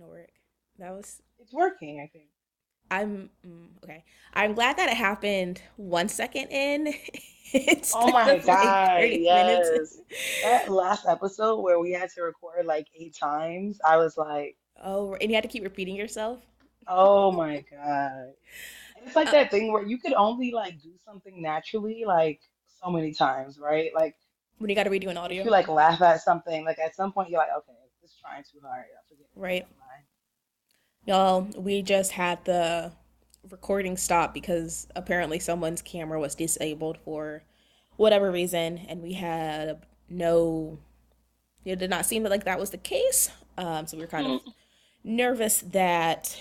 gonna work. That was. It's working, I think. Okay. I'm glad that it happened 1 second in Oh instead my of like God, 30 minutes yes. in. That last episode where we had to record like 8 times, I was like, Oh, and you had to keep repeating yourself. oh my God. And it's like Uh, that thing where you could only like do something naturally like so many times, right? Like when you got to redo an if audio, you like laugh at something, like at some point you're like, okay, this is trying too hard. I forget it. right? Never mind. Y'all, we just had the recording stop because apparently someone's camera was disabled for whatever reason, and we had no. It did not seem like that was the case. So we were kind of nervous that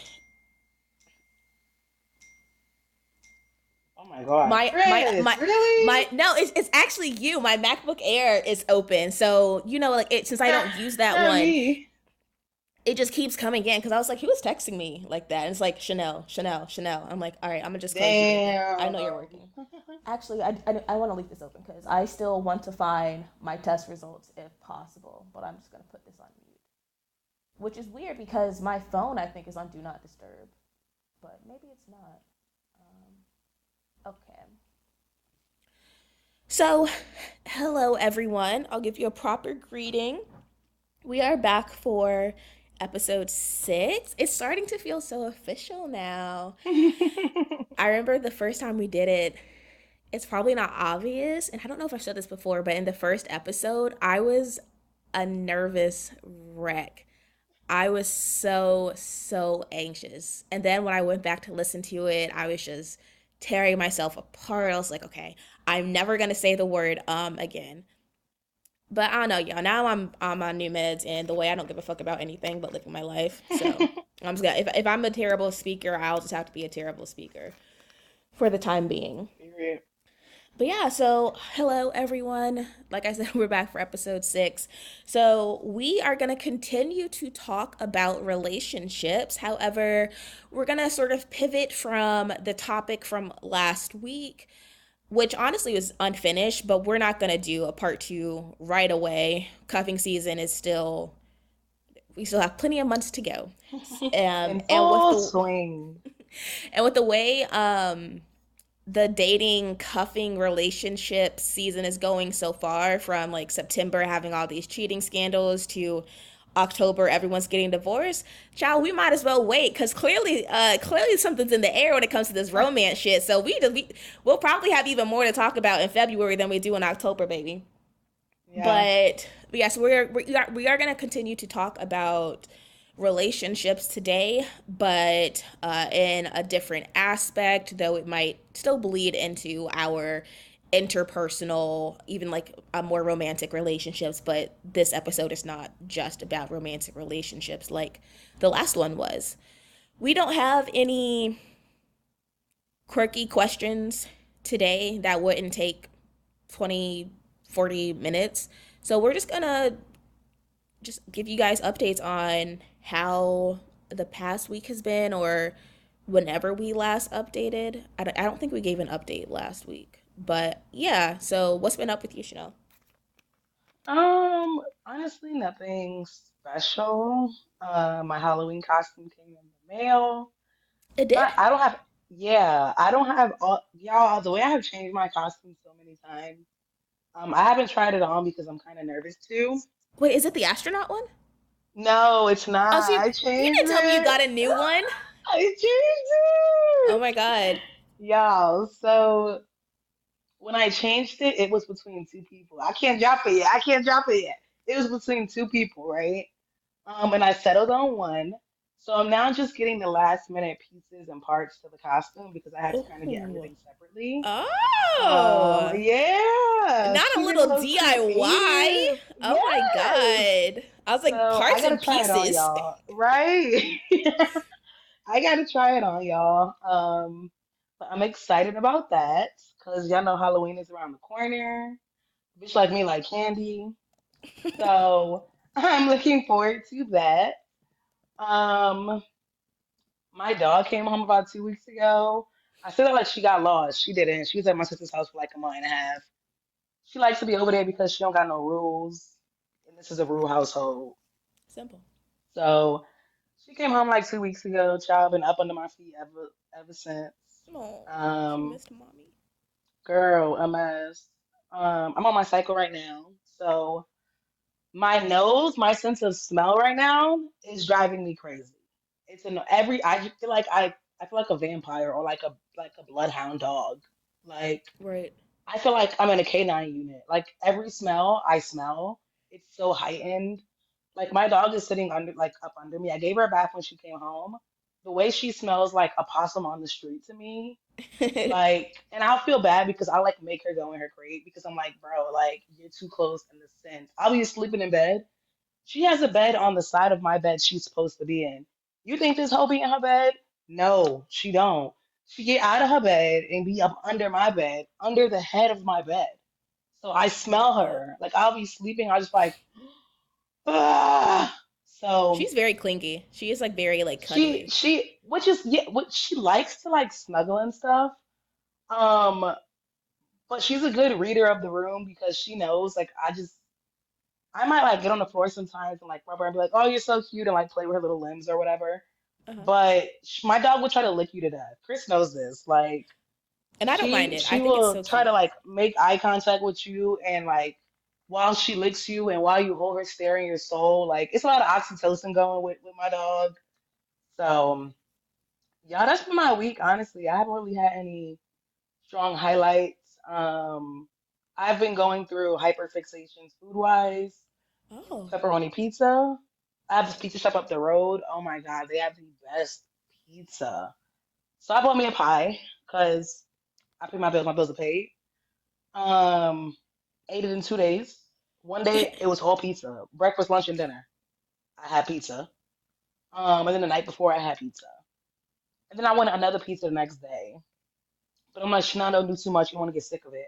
Oh my God. my my Chris, my my really? no, it's actually you. My MacBook Air is open, so like it since I Not, don't use that not one, me. it just keeps coming in because I was like, he was texting me like that, and it's like Chanel, Chanel, Chanel. I'm like, all right, I'm gonna just close you real quick. I Damn. know you're working. Actually, I want to leave this open because I still want to find my test results if possible, but I'm just gonna put this on mute, which is weird because my phone I think is on do not disturb, but maybe it's not. Okay. So, hello everyone. I'll give you a proper greeting. We are back for episode 6. It's starting to feel so official now. I remember the first time we did it, it's probably not obvious, and I don't know if I've said this before, but in the first episode, I was a nervous wreck. I was so anxious. And then when I went back to listen to it, I was just tearing myself apart. I was like, okay, I'm never gonna say the word again. But I don't know, y'all. Now I'm on new meds, and the way I don't give a fuck about anything but living my life. So I'm just gonna if I'm a terrible speaker, I'll just have to be a terrible speaker for the time being. Period. But yeah, so hello everyone. Like I said, we're back for episode 6. So we are going to continue to talk about relationships. However, we're going to sort of pivot from the topic from last week, which honestly was unfinished, but we're not going to do a part 2 right away. Cuffing season is still, we still have plenty of months to go. In And with full the swing. way the dating cuffing relationship season is going so far, from like September having all these cheating scandals to October everyone's getting divorced. Child, we might as well wait because clearly something's in the air when it comes to this romance shit. So we'll probably have even more to talk about in February than we do in October, baby. Yeah. But yes, we are going to continue to talk about relationships today, but in a different aspect, though it might still bleed into our interpersonal, even like a more romantic relationships. But this episode is not just about romantic relationships like the last one was. We don't have any quirky questions today that wouldn't take 20, 40 minutes. So we're just gonna just give you guys updates on how the past week has been, or whenever we last updated. I don't think we gave an update last week. But yeah, so what's been up with you, Chanel? Honestly, nothing special. My Halloween costume came in the mail. It did? I don't have, yeah, I don't have all, y'all, the way I have changed my costume so many times. I haven't tried it on because I'm kind of nervous too. Wait, is it the astronaut one? No, it's Oh, not. so I you changed didn't tell me you it. got a new one? I changed Oh it. my God. Y'all, so when I changed it, it was between two people. I can't drop it yet. I can't drop it yet. It was between two people, right? And I settled on one. So I'm now just getting the last minute pieces and parts to the costume because I had to kind of get Oh. everything separately. Oh. Yeah, Not a keeping it little low DIY. creative. Oh my Yes. God. I was like, So I parts gotta and try it on, pieces. y'all. Right? I gotta try it on, y'all. But I'm excited about that because y'all know Halloween is around the corner. Bitch like me like candy. So I'm looking forward to that. Um, my dog came home about 2 weeks ago. I feel like she got lost. She didn't. She was at my sister's house for like a month and a half. She likes to be over there because she don't got no rules, and this is a rule household. Simple. So She came home like 2 weeks ago. Child been up under my feet ever since. Oh, she Um, missed mommy. Girl, a mess. I'm on my cycle right now, so my nose, my sense of smell right now is driving me crazy. It's an every. I feel like I feel like a vampire or like a bloodhound dog. Like Right. I feel like I'm in a canine unit. Like every smell I smell, it's so heightened. Like my dog is sitting under like up under me. I gave her a bath when she came home. The way she smells like a possum on the street to me, like, and I'll feel bad because I like make her go in her crate because I'm like, bro, like you're too close in the scent. I'll be sleeping in bed. She has a bed on the side of my bed she's supposed to be in. You think this hoe be in her bed? No, she don't. She get out of her bed and be up under my bed, under the head of my bed. So I smell Yep. her. Like I'll be sleeping, I just like, ah. So She's very clingy. She is like very like cuddly. which is yeah, what she likes to like snuggle and stuff. Um, but she's a good reader of the room because she knows like I might like get on the floor sometimes and like rub her and be like, "Oh, you're so cute," and like play with her little limbs or whatever. Uh-huh. But my dog will try to lick you to death. Chris knows this. Like And I don't mind it. I she think it's will so try to cute. like make eye contact with you and like while she licks you and while you hold her staring your soul, like it's a lot of oxytocin going with my dog. So yeah, that's been my week. Honestly, I haven't really had any strong highlights. I've been going through hyperfixations food wise. Oh. Pepperoni pizza. I have this pizza shop up the road. Oh my god, they have the best pizza. So I bought me a pie because I pay my bills. My bills are paid. Um, ate it in 2 days. One day it was all pizza, breakfast, lunch, and dinner. I had pizza. And then the night before I had pizza. And then I wanted another pizza the next day. But I'm like, Chanel, don't do too much. You want to get sick of it.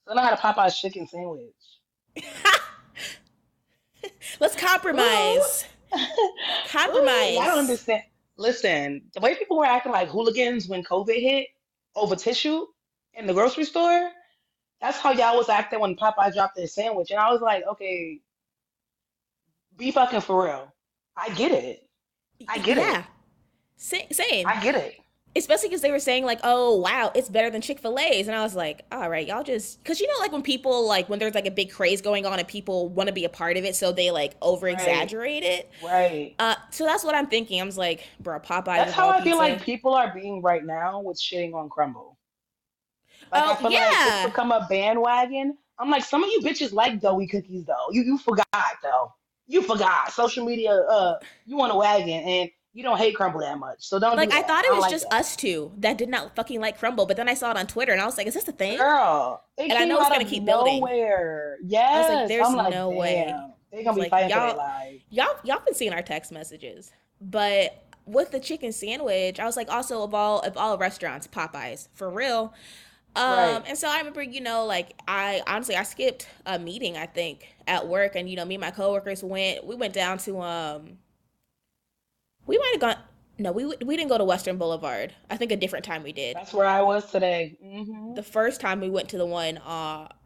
So then I had a Popeye's chicken sandwich. Let's Ooh. compromise. Ooh, y'all don't Compromise. understand. Listen, the way people were acting like hooligans when COVID hit over tissue in the grocery store, that's how y'all was acting when Popeye dropped their sandwich. And I was like, okay, be fucking for real. I get it. I get it. Yeah. Same. I get it. Especially because they were saying like, "Oh wow, it's better than Chick-fil-A's," and I was like, "All right, y'all just," because you know, like when people like when there's like a big craze going on and people want to be a part of it, so they like over Right. exaggerate it. Right. So that's what I'm thinking. I was like, "Bro, Popeyes That's of how all I feel like pizza." people are being right now with shitting on Crumble. Like I Oh feel like it's yeah, become a bandwagon. I'm like, some of you bitches like doughy cookies though. You forgot though. You forgot. Social media, you on a wagon and you don't hate crumble that much. So don't do like I that. thought I it don't was like just that. us two that did not fucking like crumble, but then I saw it on Twitter and I was like, "Is this a thing?" Girl, it And I came know it's out gonna of keep building. nowhere. I was like, Yes. "There's I'm like, no way." damn. They're I was gonna be like, fighting for their "Y'all, lives. y'all been seeing our text messages," but with the chicken sandwich, I was like, also of all restaurants, Popeyes for real. Right. And so I remember, you know, like I honestly I skipped a meeting I think at work, and you know, me and my coworkers we went down to we might have gone no we didn't go to Western Boulevard. I think a different time we did. That's where I was today. The first time we went to the one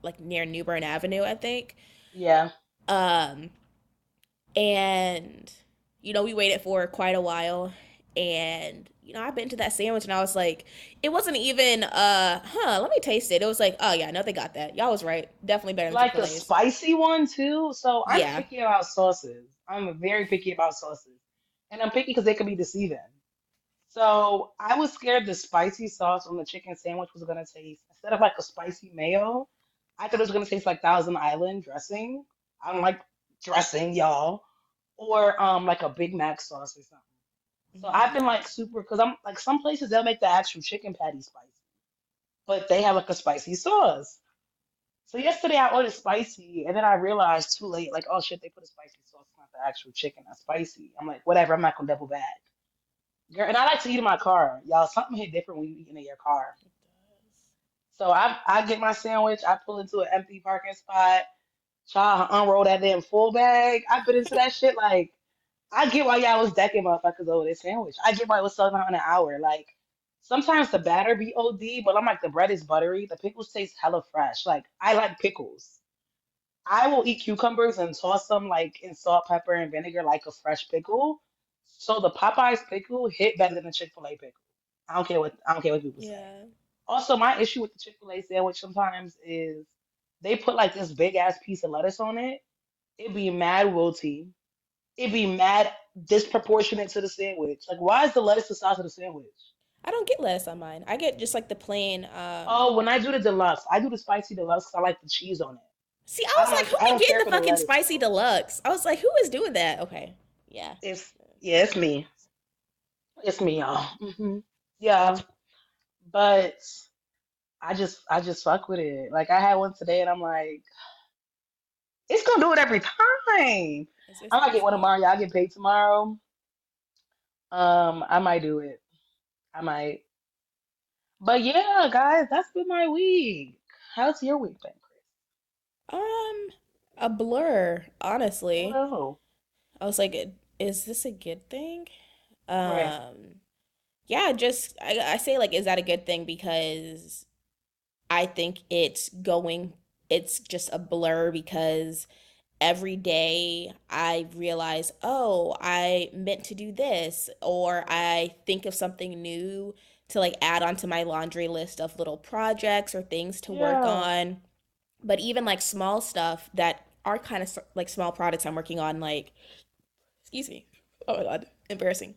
like near New Bern Avenue, I think. Yeah. Um, and you know we waited for quite a while, and you know I bit into that sandwich and I was like, it wasn't even let me taste it. It was like, oh yeah, no, they got that. Y'all was right. Definitely better than Like the Chick-fil-A's. spicy one too. So I'm Yeah. picky about sauces. I'm very picky about sauces. And I'm picky because they can be deceiving. So I was scared the spicy sauce on the chicken sandwich was gonna taste instead of like a spicy mayo, I thought it was gonna taste like Thousand Island dressing. I don't like dressing, y'all. Or like a Big Mac sauce or something. So I've been like super because I'm like some places they'll make the actual chicken patty spicy, but they have like a spicy sauce. So yesterday I ordered spicy, and then I realized too late, like, oh shit, they put a spicy sauce, not the actual chicken, that's spicy. I'm like, whatever, I'm not gonna double back. Girl, and I like to eat in my car. Y'all, something hit different when you eating in your car. So I get my sandwich, I pull into an empty parking spot, try to unroll that damn full bag. I bit into that shit like I get why y'all was decking motherfuckers over this sandwich. I get why it was selling out in an hour. Like sometimes the batter be OD, but I'm like the bread is buttery. The pickles taste hella fresh. Like I like pickles. I will eat cucumbers and toss them like in salt, pepper, and vinegar like a fresh pickle. So the Popeyes pickle hit better than the Chick-fil-A pickle. I don't care what people say. Yeah. Also, my issue with the Chick-fil-A sandwich sometimes is they put like this big ass piece of lettuce on it. It be mad wilty. It be mad disproportionate to the sandwich. Like, why is the lettuce the size of the sandwich? I don't get lettuce on mine. I get just like the plain. Oh, when I do the deluxe, I do the spicy deluxe because I like the cheese on it. See, I was like, who I be don't getting care the for the fucking lettuce spicy though. deluxe? I was like, who is doing that? Okay. Yeah. It's yeah, it's me. It's me, y'all. Yeah, but I just fuck with it. Like I had one today, and I'm like, it's gonna do it every time. I might get It's one good. tomorrow. Y'all get paid tomorrow. I might do it. I might. But yeah, guys, that's been my week. How's your week been, Chris? Um, a blur, honestly. Oh, I was like, is this a good thing? right. Um, yeah, just I say like, is that a good thing? Because I think it's just a blur because every day I realize, oh, I meant to do this, or I think of something new to like add onto my laundry list of little projects or things to work Yeah. on. But even like small stuff that are kind of like small projects I'm working on, like, excuse me, oh my God, embarrassing.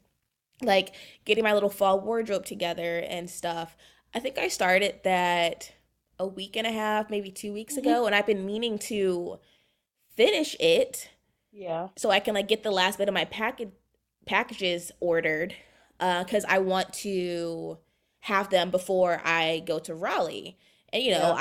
Like getting my little fall wardrobe together and stuff. I think I started that a week and a half, maybe 2 weeks Hmm. ago, and I've been meaning to finish it Yeah. so I can like get the last bit of my packages ordered because I want to have them before I go to Raleigh. And Yeah.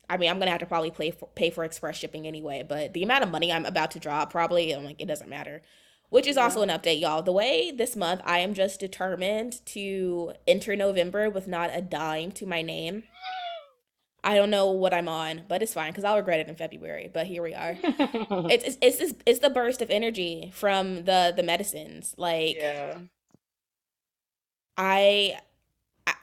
I mean, I'm gonna have to probably pay for express shipping anyway. But the amount of money I'm about to drop, probably, I'm like, it doesn't matter. Which is Yeah. also an update, y'all. The way this month, I am just determined to enter November with not a dime to my name. I don't know what I'm on, but it's fine because I'll regret it in February. But here we are. It's the burst of energy from the medicines. Like Yeah. I, I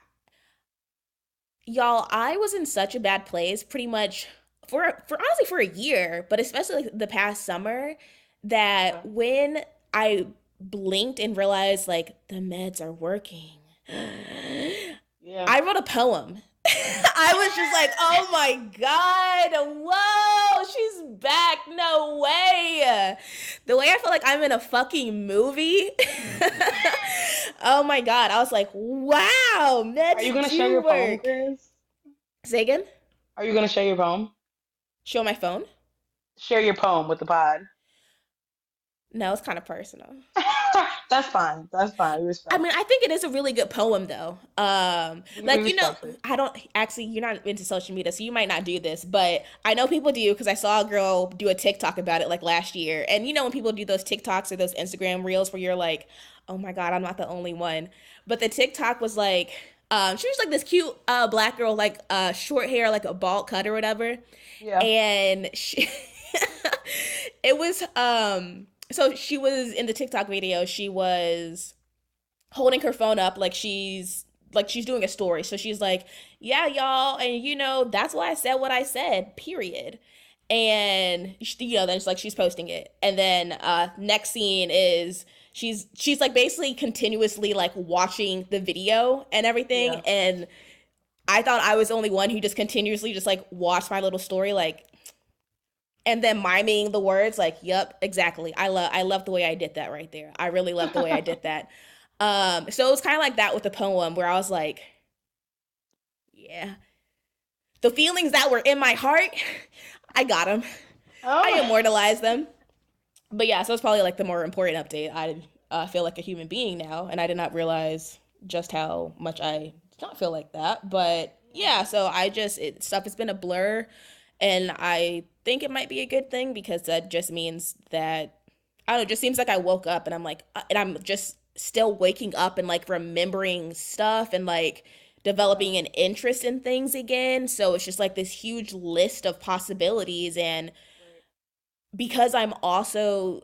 y'all, I was in such a bad place pretty much for honestly for a year, but especially like the past summer that Yeah. when I blinked and realized like the meds are working. Yeah. I wrote a poem. I was just like, oh my God, whoa, she's back. No way. The way I feel like I'm in a fucking movie. Oh my God. I was like, wow, Are you meds gonna share do your poem, work. Chris? Say again? Are you gonna share your poem? Show my phone? Share your poem with the pod. No, it's kind of personal. That's fine. That's fine. We I respect mean, it. I think it is a really good poem though. We Like respect it. I don't actually. You're not into social media, so you might not do this, but I know people do because I saw a girl do a TikTok about it like last year. And when people do those TikToks or those Instagram reels where you're like, oh my God, I'm not the only one. But the TikTok was like, she was like this cute black girl, like short hair, like a bald cut or whatever, Yeah. and she, it was so she was in the TikTok video. She was holding her phone up like she's doing a story. So she's like, "Yeah, y'all, and that's why I said what I said. Period." And then it's like she's posting it, and then next scene is she's like basically continuously like watching the video and everything, Yeah. and I thought I was the only one who just continuously just like watched my little story like and then miming the words like yep exactly I love the way I did that right there. I really love the way I did that. So it was kind of like that with the poem where I was like, yeah, the feelings that were in my heart, I got them. I Oh. immortalized them. But yeah, so it's probably like the more important update. I feel like a human being now, and I did not realize just how much I did not feel like that. But yeah, so stuff has been a blur, and I think it might be a good thing because that just means that I don't know. It just seems like I woke up and I'm just still waking up and like remembering stuff and like Yeah. developing an interest in things again. So it's just like this huge list of possibilities and Right. because I'm also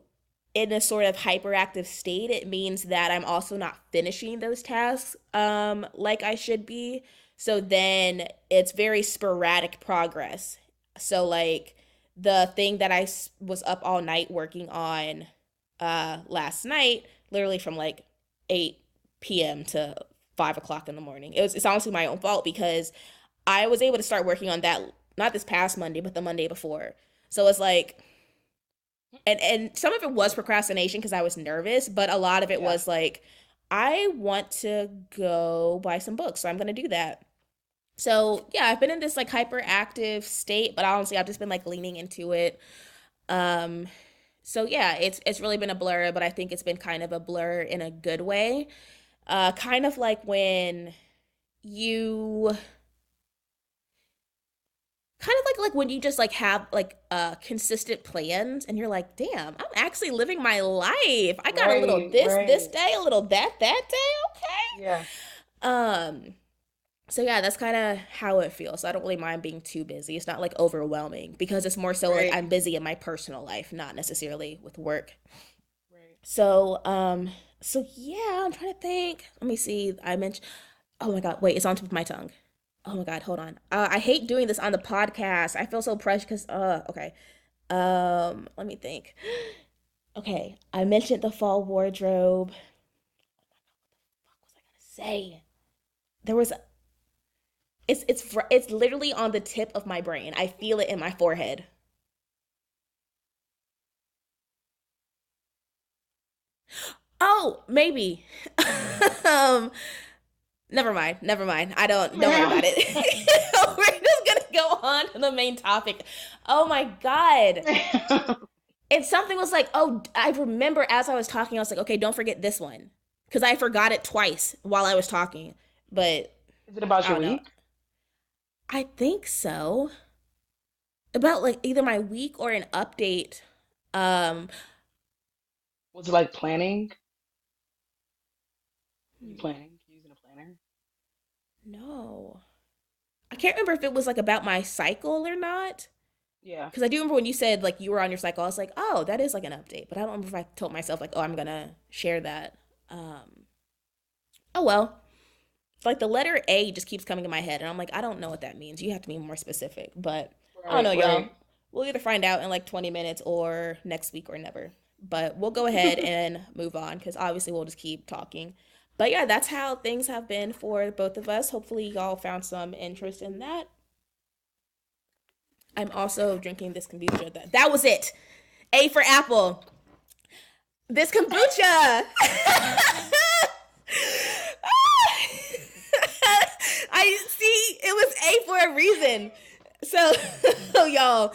in a sort of hyperactive state, it means that I'm also not finishing those tasks like I should be. So then it's very sporadic progress. So like the thing that was up all night working on last night literally from like 8 p.m. to 5 o'clock in the morning. It's honestly my own fault because I was able to start working on that not this past Monday, but the Monday before. So it's like, and some of it was procrastination because I was nervous, but a lot of it Yeah. was like, I want to go buy some books, so I'm gonna do that. So yeah, I've been in this like hyperactive state, but honestly, I've just been like leaning into it. Um, so yeah, it's really been a blur, but I think it's been kind of a blur in a good way. Kind of like when you kind of like when you just like have like consistent plans and you're like, damn, I'm actually living my life. I got a little Right, this right. day, a little that day, Yeah. okay. So yeah, that's kind of how it feels. So I don't really mind being too busy. It's not like overwhelming because it's more so like Right. I'm busy in my personal life, not necessarily with work. Right. So so yeah, I'm trying to think. Let me see. I mentioned, oh my God, wait, it's on top of my tongue. Oh my God, hold on. I hate doing this on the podcast. I feel so precious because okay. Let me think. Okay, I mentioned the fall wardrobe. What was I gonna say? There was it's literally on the tip of my brain. I feel it in my forehead. Oh, maybe. um, never mind. Never mind. I don't worry about it. We're just gonna go on to the main topic. Oh my God. And something was like, oh, I remember as I was talking, I was like, okay, don't forget this one. Because I forgot it twice while I was talking. But Is it about I your don't know. week? I think so. About like either my week or an update. Um, Was it like planning? Were you hmm, planning? Using a planner? no. I can't remember if it was like about my cycle or not. Yeah. Because I do remember when you said like you were on your cycle, I was like, oh, that is like an update. But I don't remember if I told myself like, oh, I'm gonna share that. Um, oh well. Like the letter A just keeps coming in my head, and I'm like, I don't know what that means. You have to be more specific. But I don't Right, know, y'all. right. We'll either find out in like 20 minutes or next week or never. But we'll go ahead and move on because obviously we'll just keep talking. But yeah, that's how things have been for both of us. Hopefully, y'all found some interest in that. I'm also drinking this kombucha. That was it. A for apple. This kombucha. I see it was A for a reason. So, so y'all,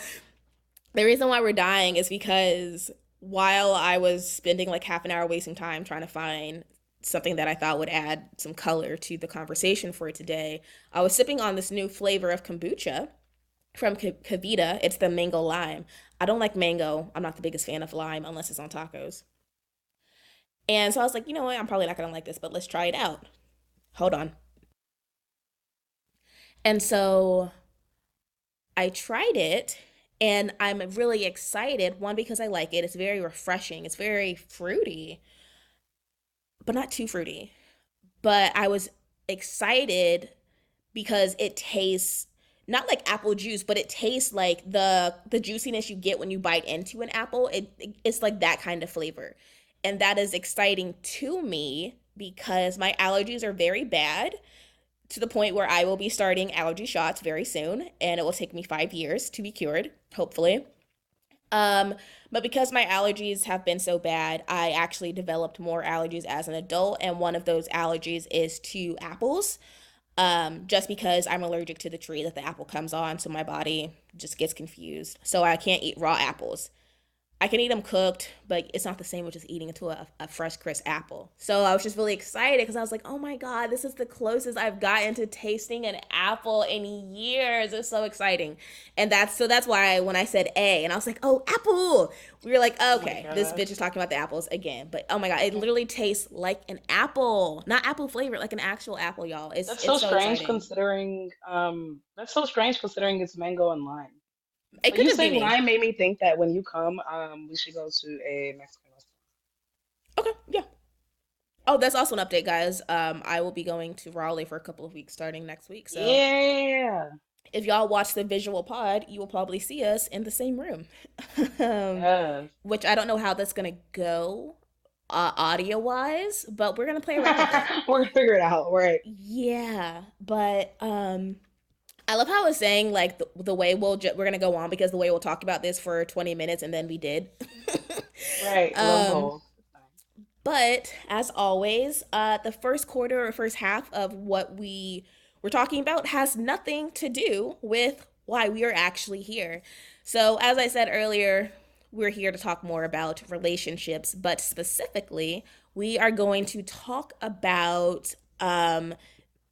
the reason why we're dying is because while I was spending like half an hour wasting time trying to find something that I thought would add some color to the conversation for today, I was sipping on this new flavor of kombucha from Kavita. It's the mango lime. I don't like mango. I'm not the biggest fan of lime unless it's on tacos. And so I was like, you know what? I'm probably not gonna like this, but let's try it out. Hold on. And so I tried it and I'm really excited. One, because I like it. It's very refreshing. It's very fruity, but not too fruity. But I was excited because it tastes not like apple juice, but it tastes like the juiciness you get when you bite into an apple. It's like that kind of flavor. And that is exciting to me because my allergies are very bad to the point where I will be starting allergy shots very soon and it will take me 5 years to be cured, hopefully. Um, but because my allergies have been so bad, I actually developed more allergies as an adult, and one of those allergies is to apples. Just because I'm allergic to the tree that the apple comes on, so my body just gets confused. So I can't eat raw apples. I can eat them cooked, but it's not the same with just eating into a fresh, crisp apple. So I was just really excited because I was like, oh my God, this is the closest I've gotten to tasting an apple in years. It's so exciting. And that's why when I said A and I was like, oh, apple, we were like, Oh my okay, this gosh. bitch is talking about the apples again. But oh my God, it literally tastes like an apple, not apple flavor, like an actual apple, y'all. That's so It's so strange exciting. considering that's so strange considering it's mango and lime. It But could you just be saying me. lime made me think that when you come, we should go to a Mexican restaurant. Okay, yeah. Oh, that's also an update, guys. I will be going to Raleigh for a couple of weeks starting next week. So Yeah. if y'all watch the visual pod, you will probably see us in the same room. um, Yes. which I don't know how that's gonna go. audio wise, but we're gonna play around with it. We're gonna figure it out, right? Yeah, but I love how it's saying like the way we're gonna go on because the way we'll talk about this for 20 minutes and then we did. Right. Lo and um, behold. It's fine. but as always, the first quarter or first half of what we were talking about has nothing to do with why we are actually here. So, as I said earlier, we're here to talk more about relationships, but specifically, we are going to talk about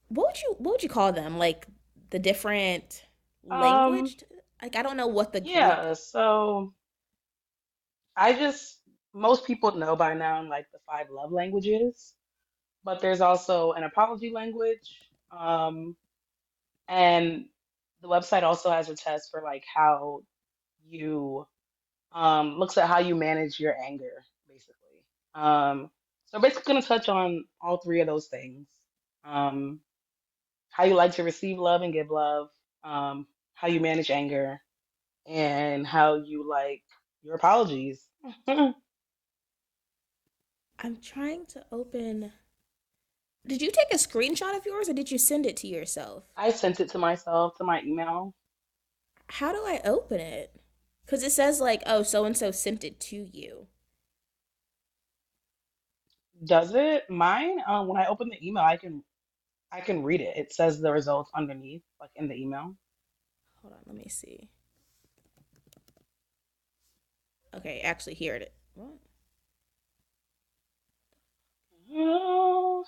what would you call them? Like the different Um, language? Like I don't know what the group. yeah, so I just most people know by now like the five love languages, but there's also an apology language. And the website also has a test for like how you looks at how you manage your anger, basically. So basically gonna touch on all three of those things. Um, how you like to receive love and give love, how you manage anger, and how you like your apologies. I'm trying to open. Did you take a screenshot of yours or did you send it to yourself? I sent it to myself to my email. How do I open it? Because it says, like, oh, so and so sent it to you. Does it? Mine, when I open the email, I can read it. It says the results underneath, like in the email. Hold on, let me see. Okay, actually, here it is. What? Oh,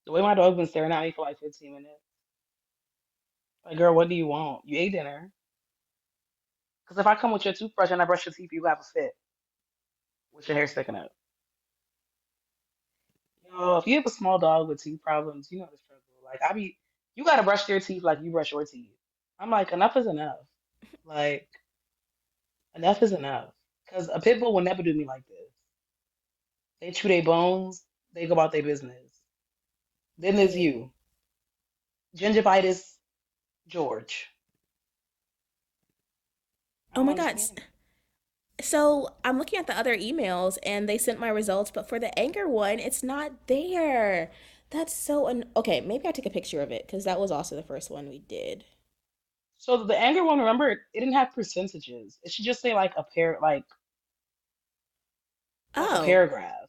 the way my dog's been staring at me for like 15 minutes. Like, girl, what do you want? You ate dinner. Because if I come with your toothbrush and I brush your teeth, you have a fit with your hair sticking up. Yo, if you have a small dog with teeth problems, you know the struggle. Like, you gotta brush their teeth like you brush your teeth. I'm like, enough is enough. Like, enough is enough. Because a pit bull will never do me like this. They chew their bones, they go about their business. Then there's Wait. you, gingivitis George. I Oh don't my God. understand. So I'm looking at the other emails and they sent my results, but for the anger one, it's not there. That's so okay. Maybe I took a picture of it because that was also the first one we did. So the anger one, remember, it didn't have percentages. It should just say like a pair, like a Oh, paragraph.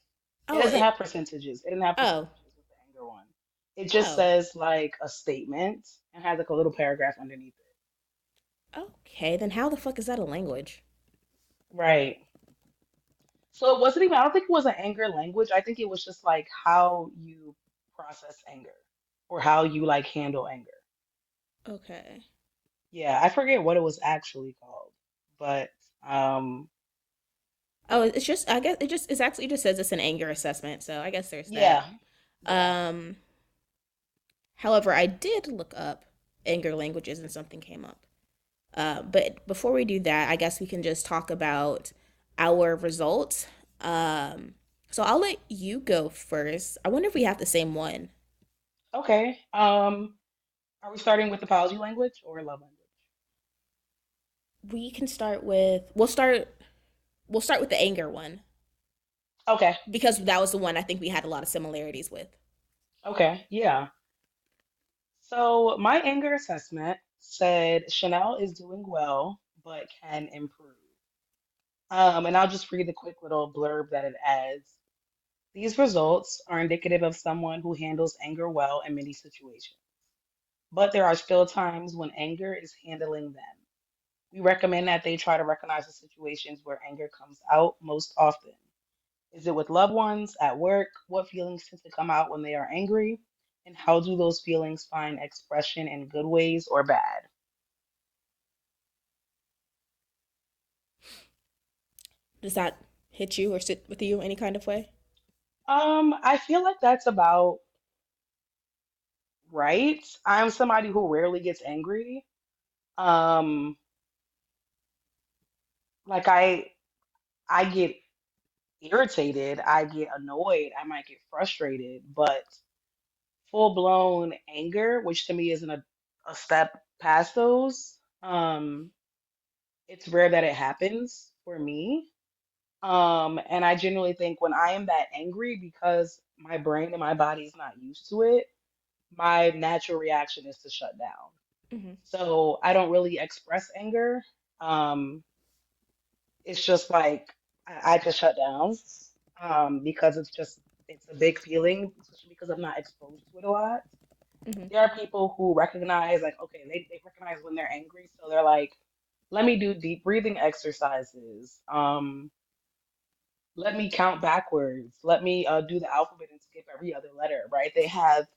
It oh, doesn't it. have percentages. It didn't have Oh, percentages with the anger one. It just oh. says like a statement and has like a little paragraph underneath it. Okay, then how the fuck is that a language? Right. So it wasn't even, I don't think it was an anger language. I think it was just like how you process anger or how you like handle anger. Okay. Yeah, I forget what it was actually called, but um, Oh, it's just I guess it's actually it just says it's an anger assessment, so I guess there's that. yeah, yeah. Um, however, I did look up anger languages and something came up. But before we do that, I guess we can just talk about our results. Um, so I'll let you go first. I wonder if we have the same one. Okay. Are we starting with apology language or love language? We can start with we'll start with the anger one Okay. because that was the one I think we had a lot of similarities with. Okay. Yeah. So my anger assessment said Chanel is doing well, but can improve. And I'll just read the quick little blurb that it adds. These results are indicative of someone who handles anger well in many situations, but there are still times when anger is handling them. We recommend that they try to recognize the situations where anger comes out most often. Is it with loved ones, at work? What feelings tend to come out when they are angry? And how do those feelings find expression in good ways or bad? Does that hit you or sit with you any kind of way? I feel like that's about right. I'm somebody who rarely gets angry. Um, like I get irritated, I get annoyed, I might get frustrated, but full blown anger, which to me isn't a step past those, it's rare that it happens for me. And I genuinely think when I am that angry, because my brain and my body is not used to it, my natural reaction is to shut down. Hmm. So I don't really express anger. Um, it's just like I just shut down because it's a big feeling, especially because I'm not exposed to it a lot. Hmm. There are people who recognize, like, okay, they recognize when they're angry, so they're like, let me do deep breathing exercises. Let me count backwards. Let me do the alphabet and skip every other letter, right? They have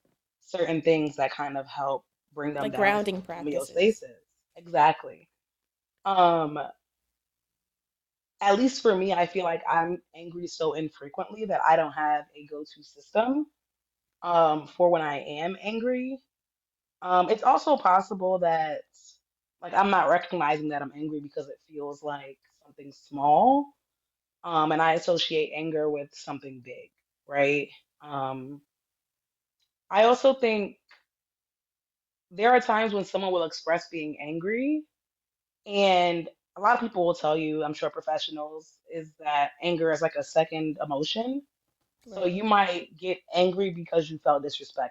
certain things that kind of help bring them Like down to grounding like practices. homeostasis. Exactly. Um, at least for me, I feel like I'm angry so infrequently that I don't have a go-to system for when I am angry. It's also possible that like I'm not recognizing that I'm angry because it feels like something small. And I associate anger with something big, right? Um, I also think there are times when someone will express being angry, and a lot of people will tell you, I'm sure professionals, is that anger is like a second emotion. So Right. you might get angry because you felt disrespected.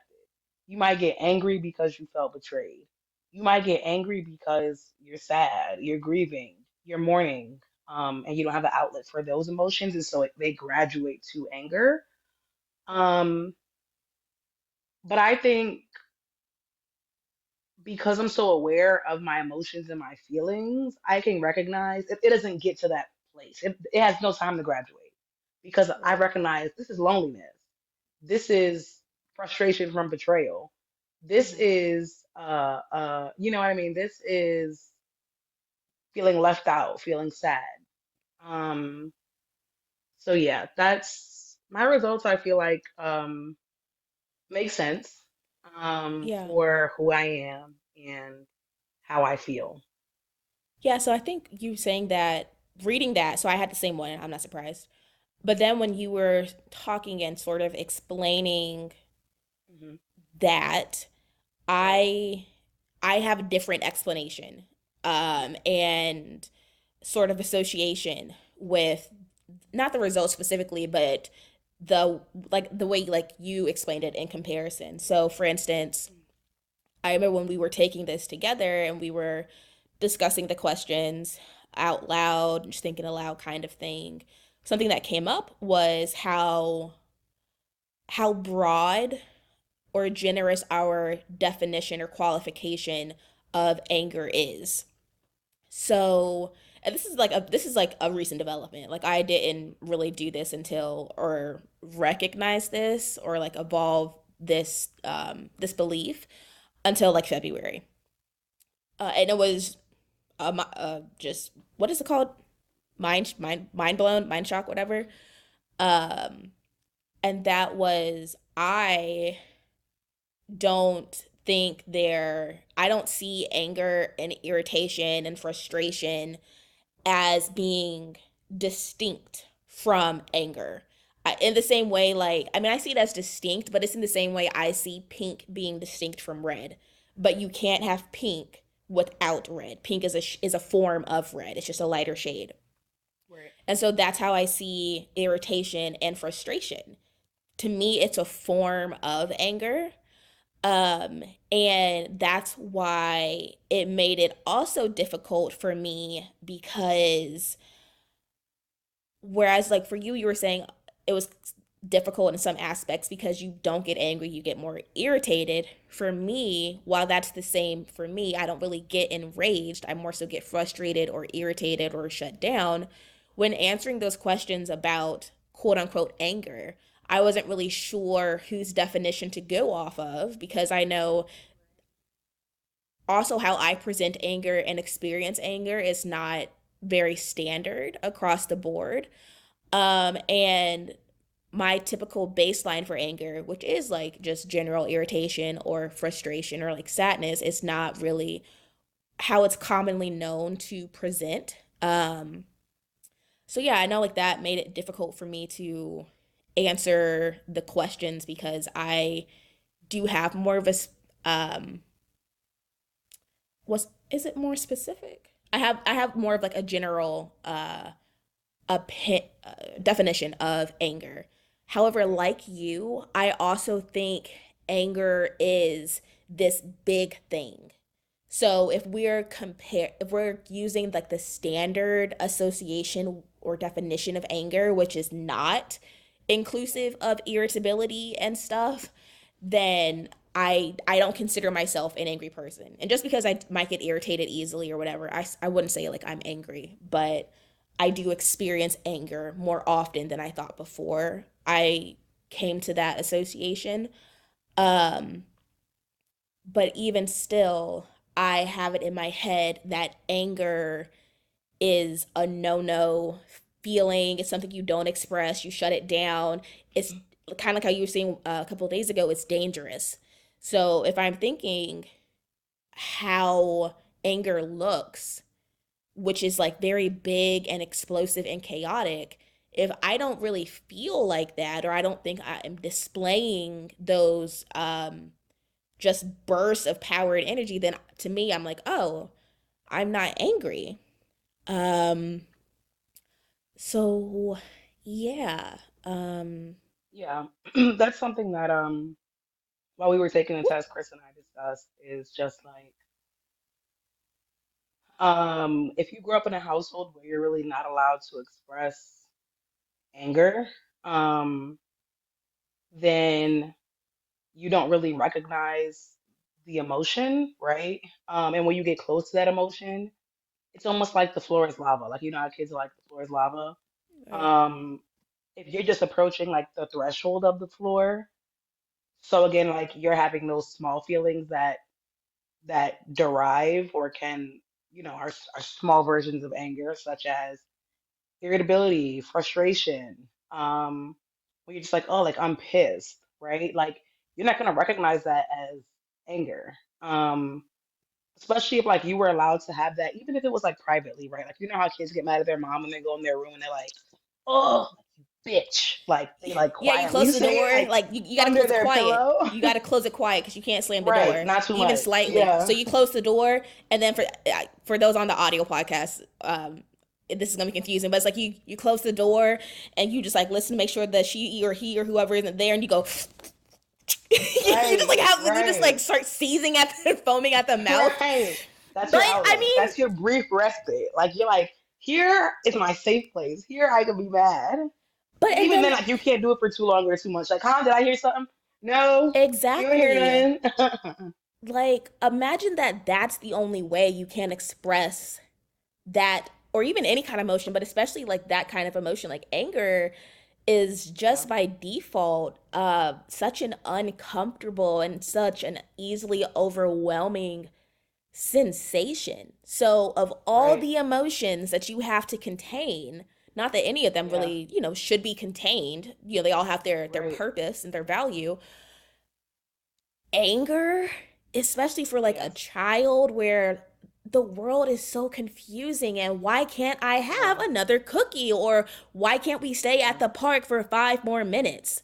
You might get angry because you felt betrayed. You might get angry because you're sad, you're grieving, you're mourning, and you don't have an outlet for those emotions, and so they graduate to anger. Um, but I think because I'm so aware of my emotions and my feelings, I can recognize it doesn't get to that place. It has no time to graduate because I Right. recognize this is loneliness. This is frustration from betrayal. This Hmm. is you know what I mean? This is feeling left out, feeling sad. Um, so yeah, that's my results. I feel like make sense Yeah. for who I am and how I feel. Yeah, so I think you saying that, reading that, so I had the same one, I'm not surprised. But then when you were talking and sort of explaining Hmm. that, Right. I I have a different explanation, and sort of association with not the results specifically, but the like the way like you explained it in comparison. So for instance, I remember when we were taking this together and we were discussing the questions out loud, just thinking aloud kind of thing. Something that came up was how broad or generous our definition or qualification of anger is. So, and this is like a recent development. Like I didn't really do this until or recognize this or like evolve this belief until like February. And it was just what is it called? Mind blown, mind shock, whatever. Um, and that was don't I don't see anger and irritation and frustration as being distinct from anger. In the same way, like, I mean, I see it as distinct, but it's in the same way I see pink being distinct from red. But you can't have pink without red. Pink is a form of red. It's just a lighter shade. Right. And so that's how I see irritation and frustration. To me, it's a form of anger. Um, and that's why it made it also difficult for me because whereas like for you, you were saying it was difficult in some aspects because you don't get angry, you get more irritated. For me, while that's the same for me, I don't really get enraged. I more so get frustrated or irritated or shut down. When answering those questions about quote unquote anger, I wasn't really sure whose definition to go off of because I know also how I present anger and experience anger is not very standard across the board. And my typical baseline for anger, which is like just general irritation or frustration or like sadness, is not really how it's commonly known to present. So yeah, I know like that made it difficult for me to answer the questions because I do have more of a was is it more specific? I have more of like a general definition of anger. However, like you, I also think anger is this big thing. So if we're using like the standard association or definition of anger, which is not inclusive of irritability and stuff, then I don't consider myself an angry person. And just because I might get irritated easily or whatever, I wouldn't say like I'm angry, but I do experience anger more often than I thought before I came to that association. Um, but even still, I have it in my head that anger is a no feeling. It's something you don't express, you shut it down. It's kind of like how you were saying a couple of days ago, it's dangerous. So if I'm thinking how anger looks, which is like very big and explosive and chaotic, if I don't really feel like that, or I don't think I am displaying those just bursts of power and energy, then to me, I'm like, oh, I'm not angry. Um, so yeah. Yeah, that's something that while we were taking the test, Chris and I discussed is just like if you grew up in a household where you're really not allowed to express anger, um, then you don't really recognize the emotion, right? And when you get close to that emotion, it's almost like the floor is lava. Like you know how kids are like the floor is lava. Right. Um, if you're just approaching like the threshold of the floor, so again, like you're having those small feelings that derive or can, are small versions of anger, such as irritability, frustration. Where you're just like, oh, like I'm pissed, right? Like you're not gonna recognize that as anger. Especially if like you were allowed to have that, even if it was like privately, right? Like you know how kids get mad at their mom when they go in their room and they're like, oh, bitch. Like they like Yeah, you quietly close the say it door. like Like you got to under close it their quiet. pillow. You got to close it quiet because you can't slam the Right, door not too even much. slightly. So Yeah. you close the door, and then for those on the audio podcast, this is gonna be confusing. But it's like you close the door and you just like listen to make sure that she or he or whoever isn't there, and you go. You just like Right, have you just like right. start seizing at the foaming at the mouth. Right. That's But your I outlet. mean, That's your brief respite. Like you're like, here is my safe place. Here I can be mad. but But and even then then, like you can't do it for too long or too much. Like, huh? Did I hear something? No, you don't exactly. hear nothing. Like imagine that that's the only way you can express that, or even any kind of emotion, but especially like that kind of emotion, like anger is Yeah, just by default such an uncomfortable and such an easily overwhelming sensation. So of all right. the emotions that you have to contain, not that any of them Yeah, really, should be contained, they all have their right. purpose and their value. Anger, especially for like a Yes. child where the world is so confusing, and why can't I have Yeah, another cookie, or why can't we stay at yeah, the park for 5 more minutes?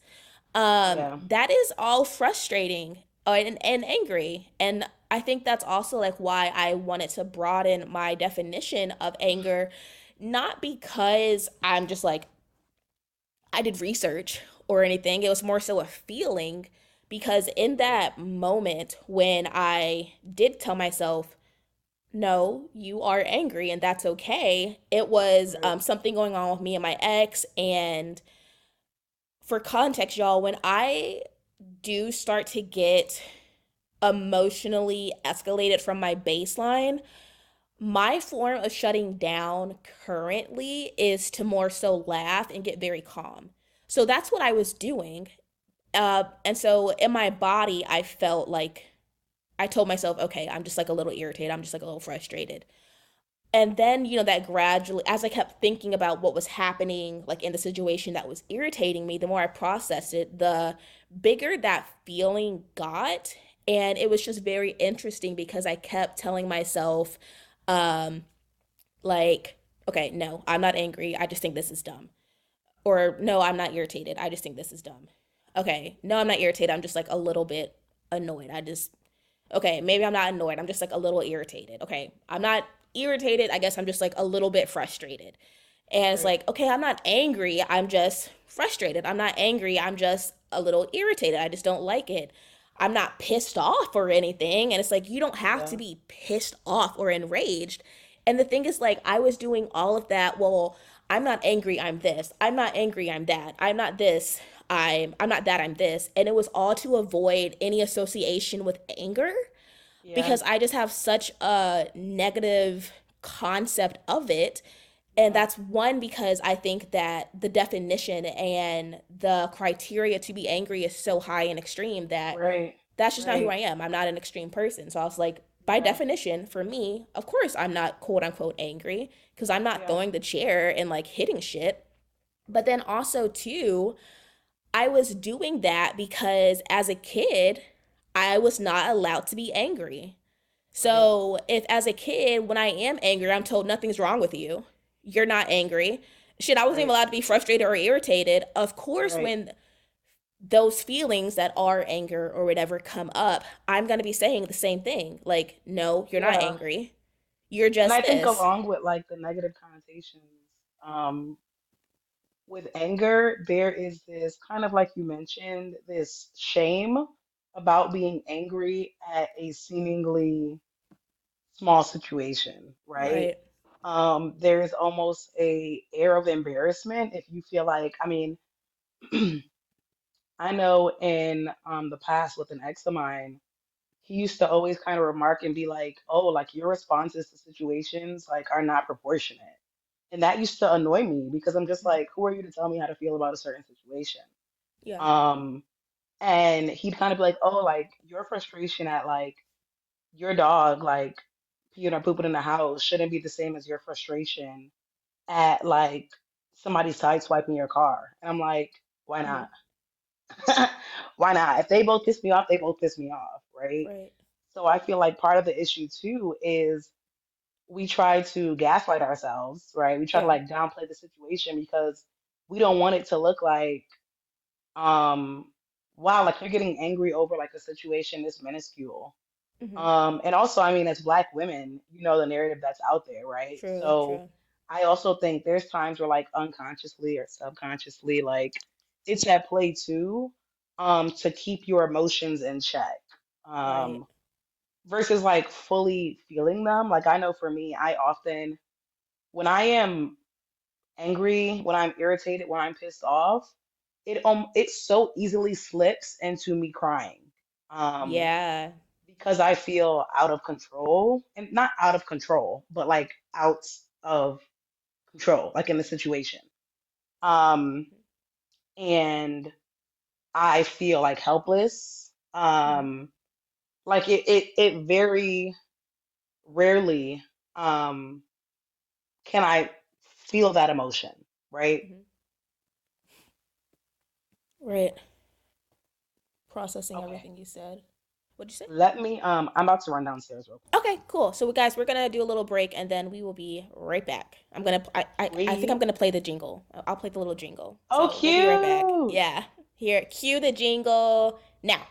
yeah. That is all frustrating, and angry. And I think that's also like why I wanted to broaden my definition of anger, not because I'm just like I did research or anything. It was more so a feeling, because in Right, that moment when I did tell myself, no, you are angry and that's okay, it was right, something going on with me and my ex. And for context, y'all, when I do start to get emotionally escalated from my baseline, my form of shutting down currently is to more so laugh and get very calm. So that's what I was doing. And so in my body, I felt like I told myself, okay, I'm just like a little irritated. I'm just like a little frustrated. And then, that gradually, as I kept thinking about what was happening, like in the situation that was irritating me, the more I processed it, the bigger that feeling got. And it was just very interesting because I kept telling myself, um, like, okay, no, I'm not angry. I just think this is dumb. Or no, I'm not irritated. I just think this is dumb. Okay, no, I'm not irritated. I'm just like a little bit annoyed. Okay, maybe I'm not annoyed. I'm just like a little irritated. Okay, I'm not irritated. I guess I'm just like a little bit frustrated. And it's Right. like, okay, I'm not angry. I'm just frustrated. I'm not angry. I'm just a little irritated. I just don't like it. I'm not pissed off or anything. And it's like, you don't have to Yeah. be pissed off or enraged. And the thing is, like, I was doing all of that. Well, I'm not angry. I'm this. I'm not angry. I'm that. I'm not this. I'm not that. I'm this. And it was all to avoid any association with anger Yeah. because I just have such a negative concept of it. And Yeah. that's one because I think that the definition and the criteria to be angry is so high and extreme that Right. that's just not who Right. I am. I'm not an extreme person. So I was like, by Yeah. definition, for me, of course, I'm not quote unquote angry because I'm not Yeah. throwing the chair and like hitting shit. But then also, too, I was doing that because as a kid, I was not allowed to be angry. Right. So if as a kid, when I am angry, I'm told nothing's wrong with you, you're not angry. Shit, I wasn't even Right. allowed to be frustrated or irritated. Of course, Right. when those feelings that are anger or whatever come up, I'm going to be saying the same thing. Like, no, you're not Yeah. angry. You're And I just think this. along with like the negative connotations, um, with anger, there is this kind of like you mentioned, this shame about being angry at a seemingly small situation, right? Right. There is almost a air of embarrassment if you feel like, I mean, I know in the past with an ex of mine, he used to always kind of remark and be like, "Oh, like your responses to situations like are not proportionate." And that used to annoy me because I'm just Mhm. like, "Who are you to tell me how to feel about a certain situation?" Yeah. Um, and he'd kind of be like, "Oh, like your frustration at like your dog like peeing or pooping in the house shouldn't be the same as your frustration at like somebody sideswiping your car." And I'm like, "Why Hmm. not?" Why not? If they both piss me off, they both piss me off, right? Right. So I feel like part of the issue too is we try to gaslight ourselves, right? We try to Yeah. like downplay the situation because we don't want it to look like, um, wow, like you're getting angry over like a situation this minuscule. Hmm. And also, I mean, as Black women, you know the narrative that's out there, right? True. So True. I also think there's times where like unconsciously or subconsciously, like it's at play too, to keep your emotions in check. Right. Um, versus like fully feeling them. Like I know for me, I often when I am angry, when I'm irritated, when I'm pissed off, it so easily slips into me crying. Um, Yeah. because I feel out of control and not out of control, but like out of control, like in the situation. Um, and I feel like helpless. Hmm. Like it very rarely um can I feel that emotion, right? Hmm. Right. Processing Okay. everything you said. What'd you say? Let me I'm about to run downstairs real quick. Okay, cool. So guys, we're gonna do a little break and then we will be right back. I think I'm Sweet. gonna play the jingle. I'll play the little jingle. Oh, So we'll be right back. cute. Yeah. Here, cue the jingle now.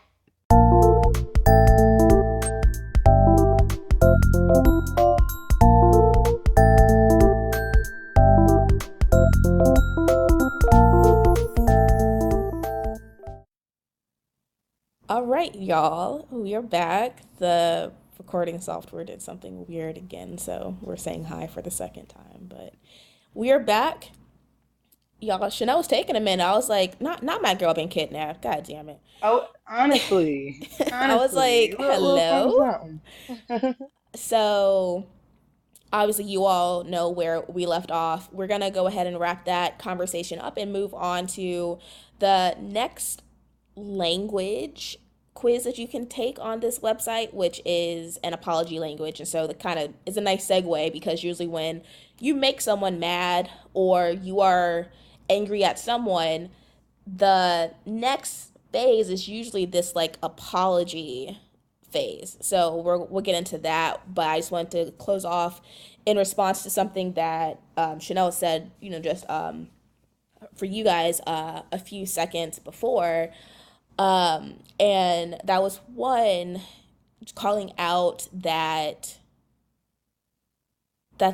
All right, y'all. We are back. The recording software did something weird again, so we're saying hi for the second time. But we are back. Y'all, Chanel was taking a minute. I was like, not my girl being kidnapped. God damn it. Oh, honestly, I was honestly, like, little hello? something, something. So obviously you all know where we left off. We're gonna go ahead and wrap that conversation up and move on to the next language quiz that you can take on this website, which is an apology language. And so the kind of is a nice segue because usually when you make someone mad or you are angry at someone, the next phase is usually this like apology phase. So we'll get into that, but I just wanted to close off in response to something that Chanel said, just for you guys a few seconds before. And that was one calling out that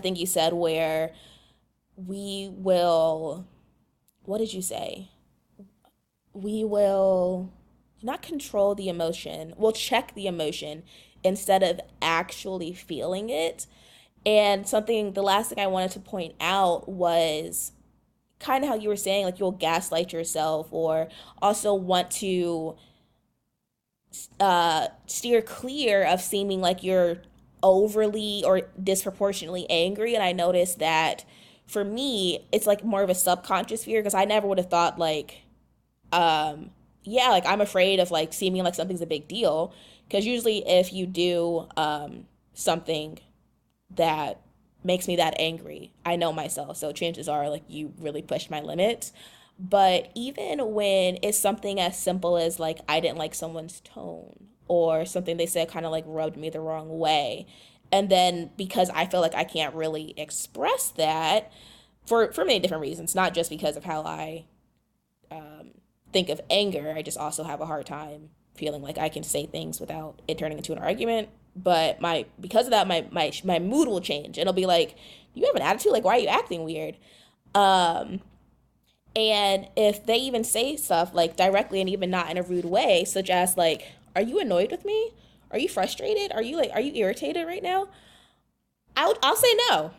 thing you said where we will, what did you say? We will not control the emotion, we'll check the emotion instead of actually feeling it. And something, the last thing I wanted to point out was kind of how you were saying, like you'll gaslight yourself or also want to steer clear of seeming like you're overly or disproportionately angry. And I noticed that for me, it's like more of a subconscious fear because I never would have thought like, yeah, like I'm afraid of like seeming like something's a big deal. Because usually if you do something that makes me that angry, I know myself. So chances are like you really pushed my limits. But even when it's something as simple as like I didn't like someone's tone or something they said kind of like rubbed me the wrong way. And then because I feel like I can't really express that for many different reasons, not just because of how I think of anger, I just also have a hard time feeling like I can say things without it turning into an argument. But my because of that, my mood will change. It'll be like, you have an attitude. Like, why are you acting weird? Um, and if they even say stuff like directly and even not in a rude way, such as like, "Are you annoyed with me? Are you frustrated? Are you irritated right now?" I'll say no,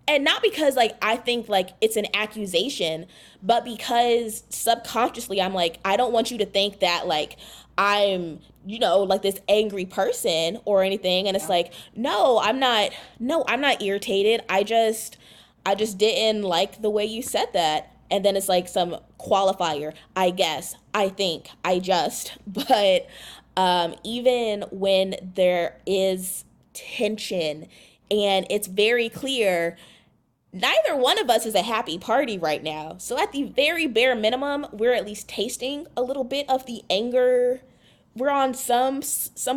and not because like I think like it's an accusation, but because subconsciously I'm like, I don't want you to think that like I'm, like this angry person or anything. And it's Yeah. like, no, I'm not irritated. I just didn't like the way you said that. And then it's like some qualifier, I guess, I think, I just. But even when there is tension and it's very clear neither one of us is a happy party right now. So at the very bare minimum, we're at least tasting a little bit of the anger. We're on some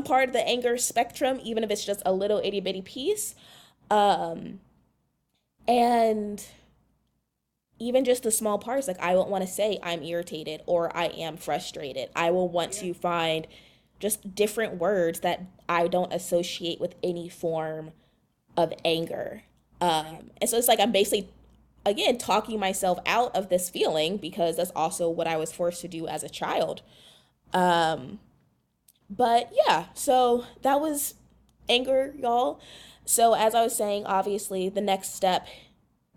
part of the anger spectrum, even if it's just a little itty bitty piece. Um, and even just the small parts, like I won't want to say I'm irritated or I am frustrated. I will want Yeah. to find just different words that I don't associate with any form of anger. And so it's like I'm basically, again, talking myself out of this feeling because that's also what I was forced to do as a child. Um, but yeah, so that was anger, y'all. So as I was saying, obviously, the next step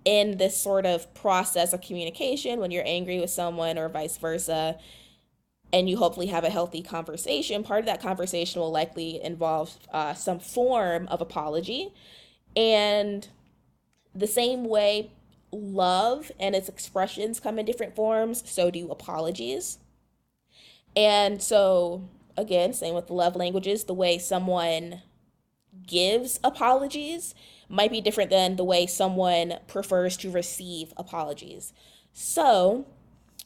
in this sort of process of communication when you're angry with someone or vice versa, and you hopefully have a healthy conversation, part of that conversation will likely involve some form of apology. And the same way love and its expressions come in different forms, so do apologies. And so, again, same with the love languages, the way someone gives apologies might be different than the way someone prefers to receive apologies. So,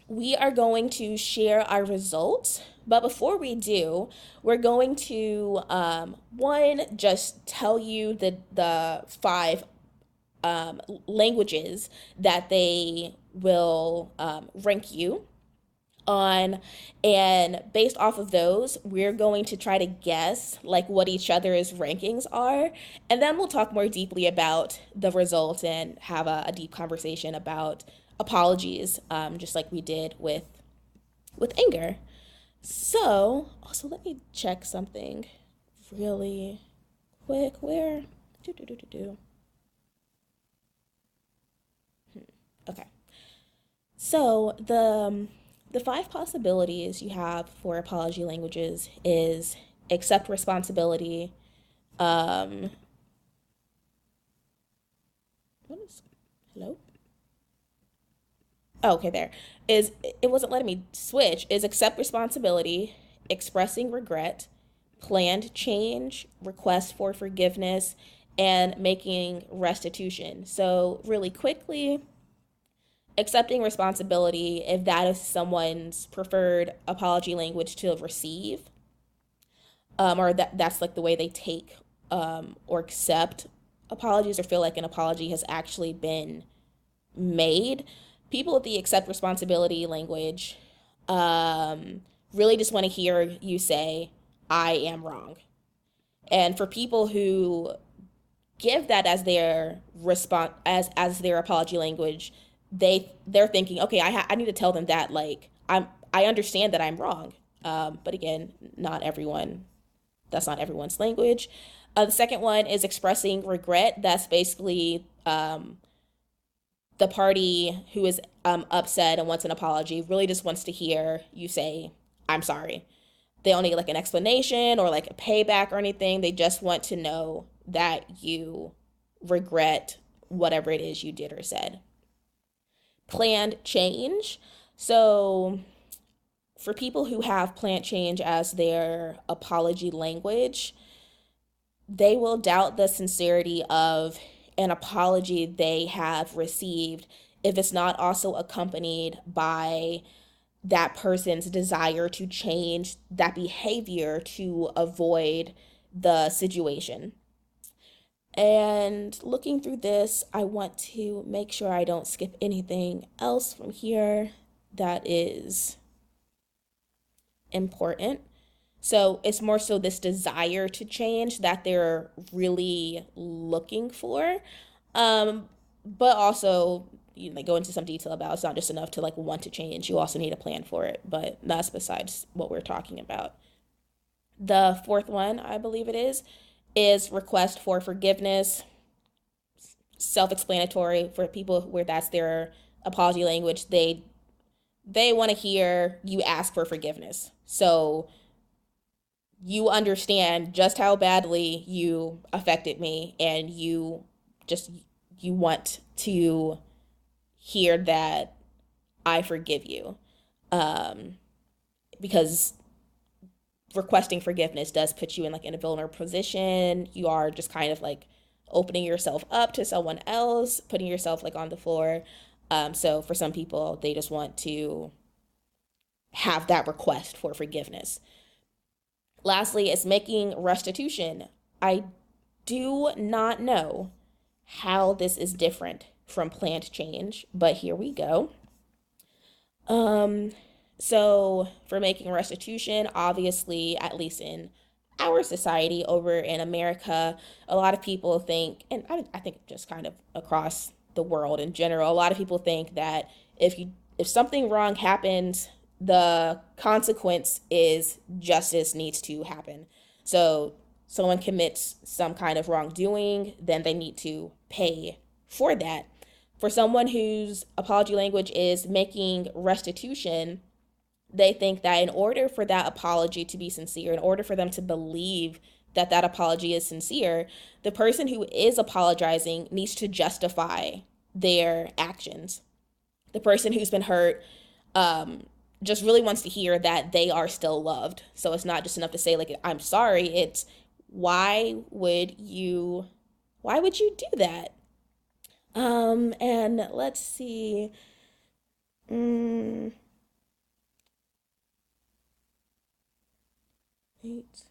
we are going to share our results. But before we do, we're going to one just tell you the five languages that they will rank you on, and based off of those we're going to try to guess like what each other's rankings are, and then we'll talk more deeply about the results and have a deep conversation about apologies, just like we did with anger. So also let me check something really quick. Where do do do do do Okay. So the five possibilities you have for apology languages is accept responsibility. Um, what is hello? Oh, okay, there is. It wasn't letting me switch. Is accept responsibility, expressing regret, planned change, request for forgiveness, and making restitution. So really quickly, accepting responsibility, if that is someone's preferred apology language to receive, or that's like the way they take or accept apologies or feel like an apology has actually been made. People with the accept responsibility language really just want to hear you say, I am wrong. And for people who give that as their response, as their apology language, they're thinking, okay, I need to tell them that, like, I understand that I'm wrong. But again, not everyone, that's not everyone's language. The second one is expressing regret. That's basically the party who is upset and wants an apology really just wants to hear you say, I'm sorry. They don't need like an explanation or like a payback or anything. They just want to know that you regret whatever it is you did or said. Planned change. So, for people who have planned change as their apology language, they will doubt the sincerity of an apology they have received if it's not also accompanied by that person's desire to change that behavior to avoid the situation. And looking through this, I want to make sure I don't skip anything else from here that is important. So it's more so this desire to change that they're really looking for. But also, you know, go into some detail about it's not just enough to like want to change. You also need a plan for it. But that's besides what we're talking about. The fourth one, I believe it is request for forgiveness. Self-explanatory for people where that's their apology language. They want to hear you ask for forgiveness. So you understand just how badly you affected me and just you want to hear that I forgive you. Um because requesting forgiveness does put you in like in a vulnerable position. You are just kind of like opening yourself up to someone else, putting yourself like on the floor. So for some people, they just want to have that request for forgiveness. Lastly, is making restitution. I do not know how this is different from planned change, but here we go. Um, so for making restitution, obviously, at least in our society over in America, a lot of people think, and I think just kind of across the world in general, a lot of people think that if something wrong happens, the consequence is justice needs to happen. So someone commits some kind of wrongdoing, then they need to pay for that. For someone whose apology language is making restitution, they think that in order for that apology to be sincere, in order for them to believe that that apology is sincere, the person who is apologizing needs to justify their actions. The person who's been hurt just really wants to hear that they are still loved. So it's not just enough to say like I'm sorry. It's why would you why would you do that? And let's see. Mm, eight.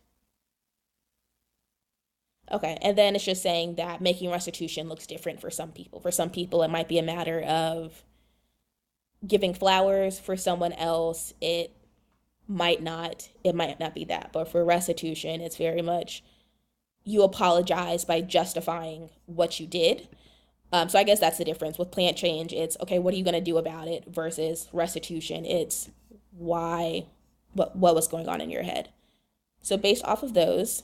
Okay, and then it's just saying that making restitution looks different for some people. For some people, it might be a matter of giving flowers. For someone else, it might not be that. But for restitution, it's very much you apologize by justifying what you did. So I guess that's the difference. With plant change, it's okay, what are you going to do about it? Versus restitution, it's why, what was going on in your head. So based off of those,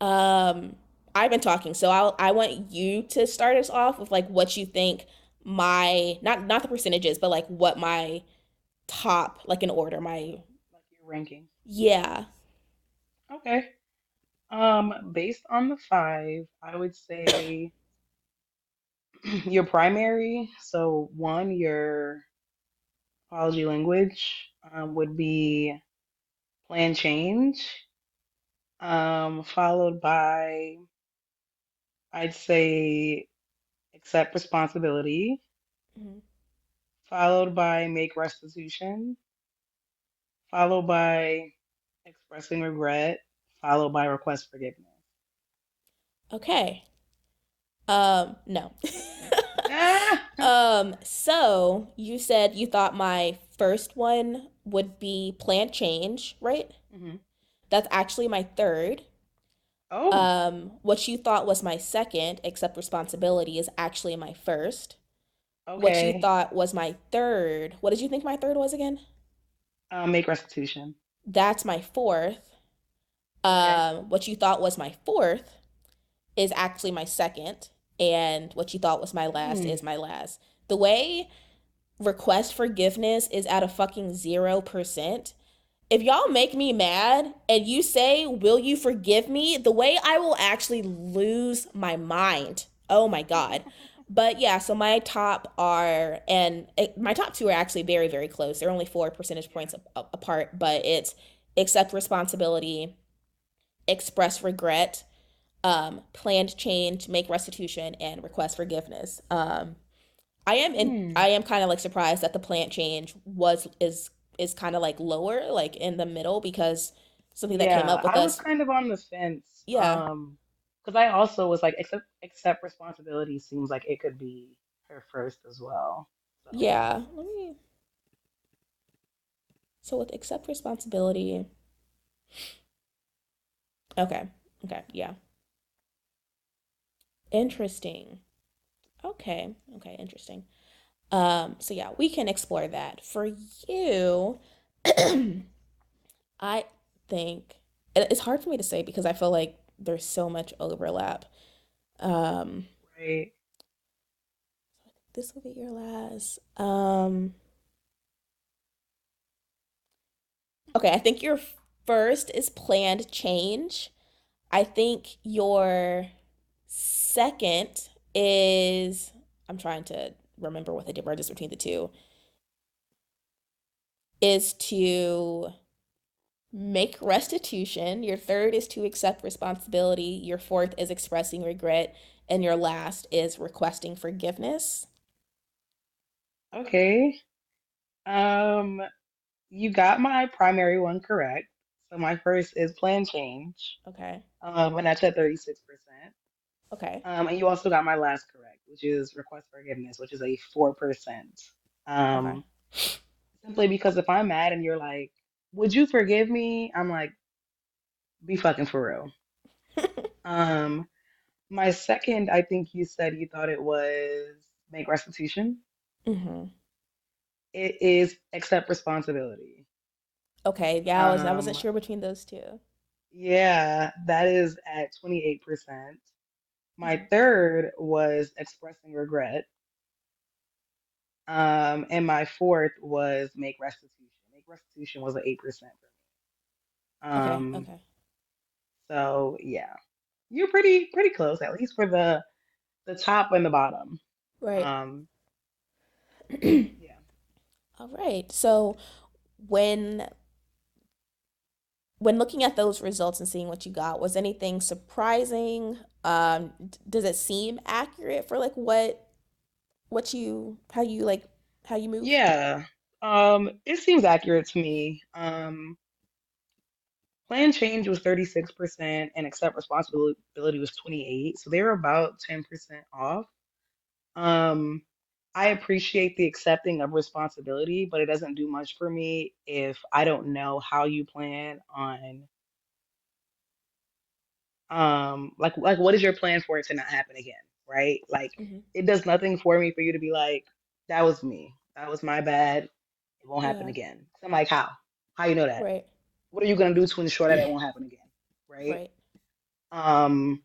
um, I've been talking, so I want you to start us off with like what you think my not the percentages, but like what my top like in order my Like your ranking. yeah. Okay. Based on the five, I would say your primary. So one, your apology language would be plan change, followed by I'd say accept responsibility, Mhm. followed by make restitution, followed by expressing regret, followed by request forgiveness. Okay. No. Ah! So you said you thought my first one would be plant change, right? hmm That's actually my third. Oh, What you thought was my second, accept responsibility, is actually my first. What you okay. thought was my third, what did you think my third was again? Make restitution. That's my fourth. Okay. What you thought was my fourth is actually my second. And what you thought was my last Hmm. is my last. The way request forgiveness is at a fucking 0%. If y'all make me mad and you say, "Will you forgive me?" the way I will actually lose my mind. Oh my God. But yeah, so my top are, and my top two are actually very, very close. They're only 4 percentage points apart, but it's accept responsibility, express regret, planned change, make restitution, and request forgiveness. Hmm. I am kind of like surprised that the plant change is kind of like lower, like in the middle, because something that came Yeah, up with I was us. kind of on the fence. Yeah, Because I also was like, accept responsibility seems like it could be her first as well. So, yeah. Let me. So with accept responsibility. Okay. Okay. Yeah. Interesting. Okay. Okay. Interesting. So yeah, we can explore that. For you, I think it's hard for me to say because I feel like there's so much overlap. Um, right. this will be your last. Okay, I think your first is planned change. I think your second is, I'm trying to remember what the difference is between the two, is to make restitution. Your third is to accept responsibility. Your fourth is expressing regret. And your last is requesting forgiveness. Okay. Um, you got my primary one correct. So my first is plan change. Okay. And that's at 36%. Okay. And you also got my last correct, which is request forgiveness, which is a 4%. Okay. Um, simply because if I'm mad and you're like, would you forgive me? I'm like, be fucking for real. Um, my second, I think you said you thought it was make restitution. hmm It is accept responsibility. Okay. Yeah, I wasn't Um, sure between those two. yeah, that is at 28%. My Mhm. third was expressing regret. And my fourth was make restitution. Make restitution was an 8% for me. Okay. Okay. So yeah, you're pretty close, at least for the top and the bottom. Right. Um, yeah. All right. So when when looking at those results and seeing what you got, was anything surprising? Does it seem accurate for like what you how you move? Yeah. It seems accurate to me. Plan change was 36% and accept responsibility was 28. So they were about 10% off. Um, I appreciate the accepting of responsibility, but it doesn't do much for me if I don't know how you plan on like what is your plan for it to not happen again, right? Like hmm it does nothing for me for you to be like, that was me. That was my bad. It won't happen Yeah. again. 'Cause I'm like, how? How you know that? Right. What are you gonna do to ensure that it won't happen again? Right? Right. Um,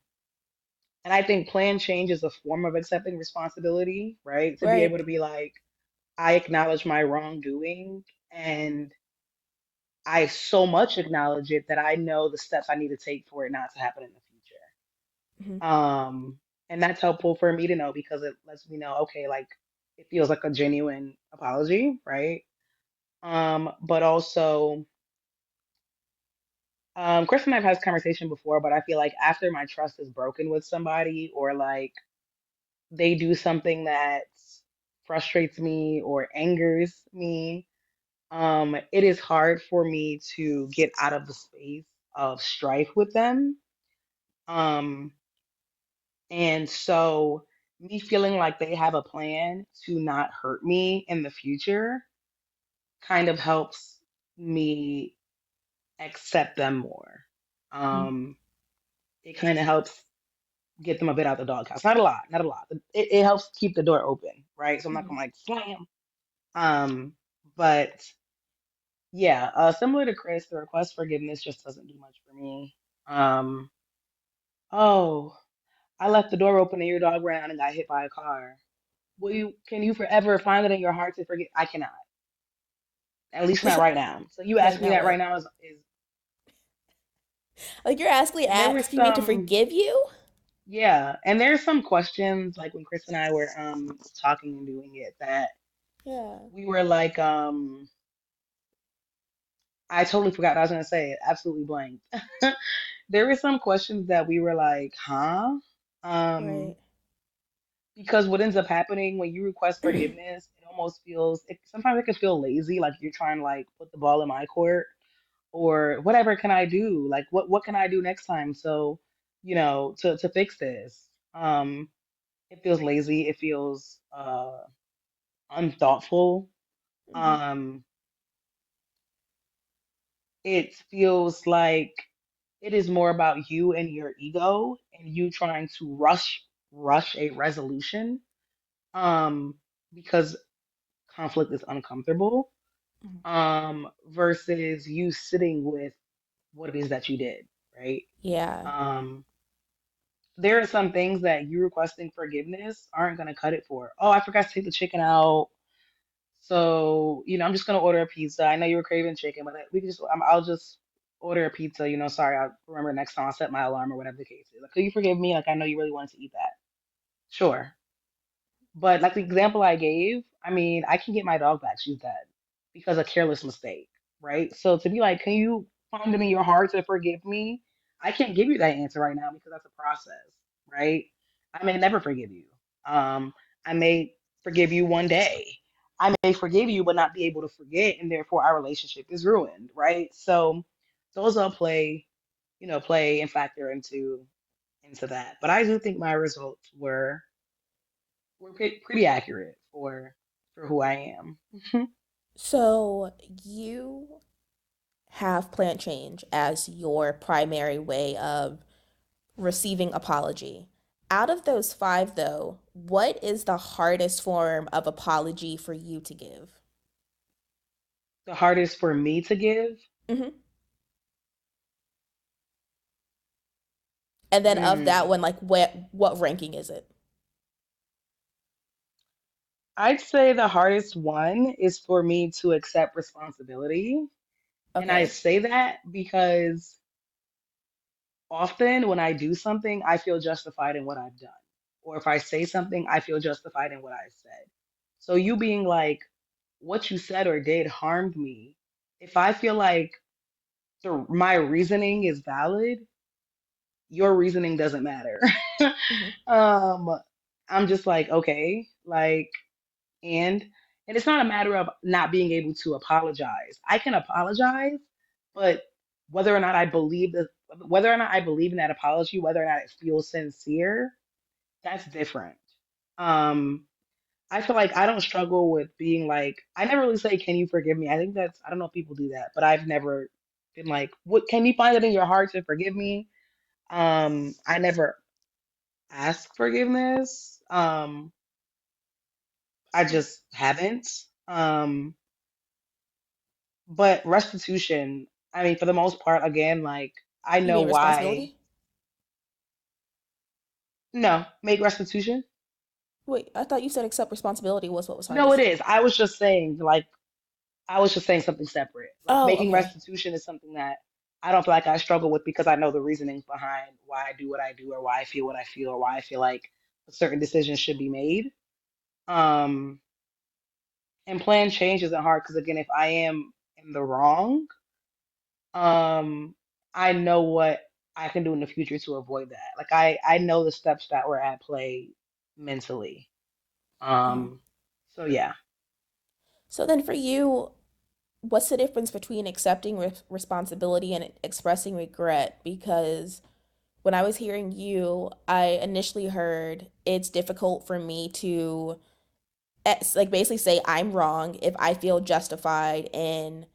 and I think plan change is a form of accepting responsibility, right? To be able Right. to be like, I acknowledge my wrongdoing and I so much acknowledge it that I know the steps I need to take for it not to happen in the future. hmm And that's helpful for me to know because it lets me know, okay, like it feels like a genuine apology, right? But also, Chris and I've had this conversation before, but I feel like after my trust is broken with somebody or like they do something that frustrates me or angers me, it is hard for me to get out of the space of strife with them. Um, and so me feeling like they have a plan to not hurt me in the future kind of helps me accept them more. Um, it kind of helps get them a bit out the doghouse. Not a lot, not a lot. It helps keep the door open, right? So I'm not Mhm. gonna like slam. Um, but yeah, similar to Chris, the request forgiveness just doesn't do much for me. Um, oh, I left the door open and your dog ran out and got hit by a car. Will you? Can you forever find it in your heart to forget? I cannot. At least not right now. So you Right ask me now, that right what? now is Like you're and there was asking me to forgive you? yeah, and there's some questions like when Chris and I were talking and doing it that Yeah. we were like I totally forgot what I was gonna say. It absolutely blanked. There were some questions that we were like, huh? Um, Right. because what ends up happening when you request forgiveness, it almost feels sometimes it can feel lazy, like you're trying to like put the ball in my court or whatever can I do? Like what can I do next time? So, to fix this. It feels lazy, it feels unthoughtful. Hmm. Um, it feels like it is more about you and your ego and you trying to rush a resolution because conflict is uncomfortable versus you sitting with what it is that you did, right? Yeah. Um there are some things that you requesting forgiveness aren't going to cut it for. Oh, I forgot to take the chicken out. So, I'm just gonna order a pizza. I know you were craving chicken, but we can I'll just order a pizza. Sorry, I'll remember next time I'll set my alarm or whatever the case is. Like, could you forgive me? Like, I know you really wanted to eat that. Sure. But like the example I gave, I mean, I can get my dog back. She's dead because of careless mistake, right? So to be like, can you find it in your heart to forgive me? I can't give you that answer right now because that's a process, right? I may never forgive you. Um, I may forgive you one day. I may forgive you, but not be able to forget, and therefore our relationship is ruined, right? So those all play and factor into that. But I do think my results were pretty accurate for who I am. So you have plant change as your primary way of receiving apology. Out of those five, though, what is the hardest form of apology for you to give? The hardest for me to give, Hmm. And then of that mm, one, like what ranking is it? I'd say the hardest one is for me to accept responsibility. And I Okay. say that because often when I do something, I feel justified in what I've done. Or if I say something, I feel justified in what I said. So you being like, what you said or did harmed me. If I feel like my reasoning is valid, your reasoning doesn't matter. Hmm. um, I'm just like, okay, like, and and it's not a matter of not being able to apologize. I can apologize, but whether or not I believe in that apology, whether or not it feels sincere, that's different. Um, I feel like I don't struggle with being like, I never really say, can you forgive me? I don't know if people do that, but I've never been like, what, can you find it in your heart to forgive me? I never ask forgiveness. I just haven't. But restitution, I mean, for the most part, again, like I You know mean why. responsibility? No, make restitution. Wait, I thought you said accept responsibility was what was No, it hardest. is. I was just saying something separate. Like Oh, making okay. restitution is something that I don't feel like I struggle with because I know the reasonings behind why I do what I do or why I feel what I feel or why I feel like a certain decision should be made. Um, and plan change isn't hard because again, if I am in the wrong, um, I know what I can do in the future to avoid that. Like I know the steps that were at play mentally. Mhm. Um, so yeah, So then for you, what's the difference between accepting responsibility and expressing regret? Because when I was hearing you, I initially heard it's difficult for me to like basically say I'm wrong if I feel justified in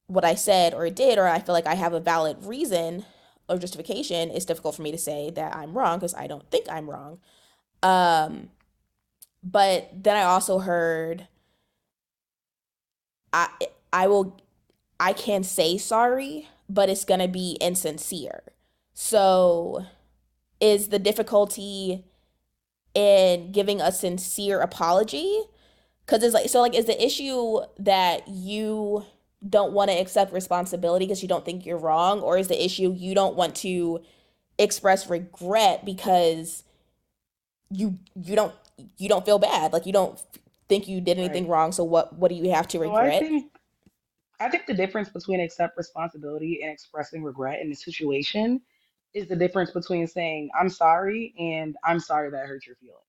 what I said or did, or I feel like I have a valid reason. or justification, it's difficult for me to say that I'm wrong because I don't think I'm wrong. Um, but then I also heard I I will I can say sorry, but it's gonna be insincere. So is the difficulty in giving a sincere apology? Because it's like, so like, is the issue that you don't want to accept responsibility because you don't think you're wrong, or is the issue you don't want to express regret because you don't you don't feel bad, like you don't think you did anything Right. wrong, so what do you have to So I regret? think I think the difference between accept responsibility and expressing regret in the situation is the difference between saying I'm sorry and I'm sorry that hurt your feelings,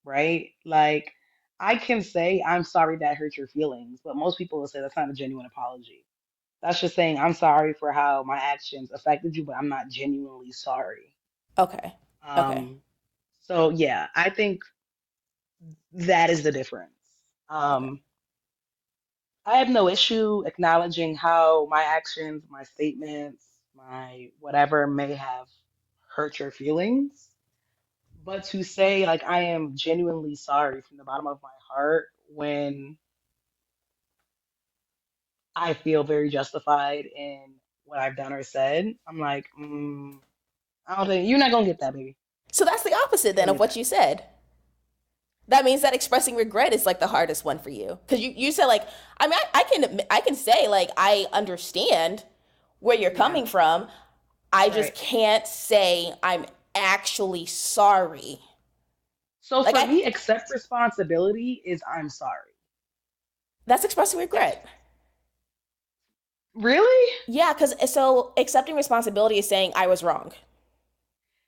right? Like I can say I'm sorry that hurt your feelings, but most people will say that's not a genuine apology. That's just saying I'm sorry for how my actions affected you, but I'm not genuinely sorry. Okay. Okay. Um, so yeah, I think that is the difference. Okay. Um, I have no issue acknowledging how my actions, my statements, my whatever may have hurt your feelings. But to say, like, I am genuinely sorry from the bottom of my heart when I feel very justified in what I've done or said, I'm like, I don't think you're not gonna get that, baby. So that's the opposite You're then gonna of get what that. you said. That means that expressing regret is like the hardest one for you because you said like, I mean, I can say like I understand where you're Yeah, coming from. I just right. can't say I'm actually sorry. So Like for I me, accept responsibility is I'm sorry. That's expressing Ex- regret. really? Yeah, because so accepting responsibility is saying I was wrong.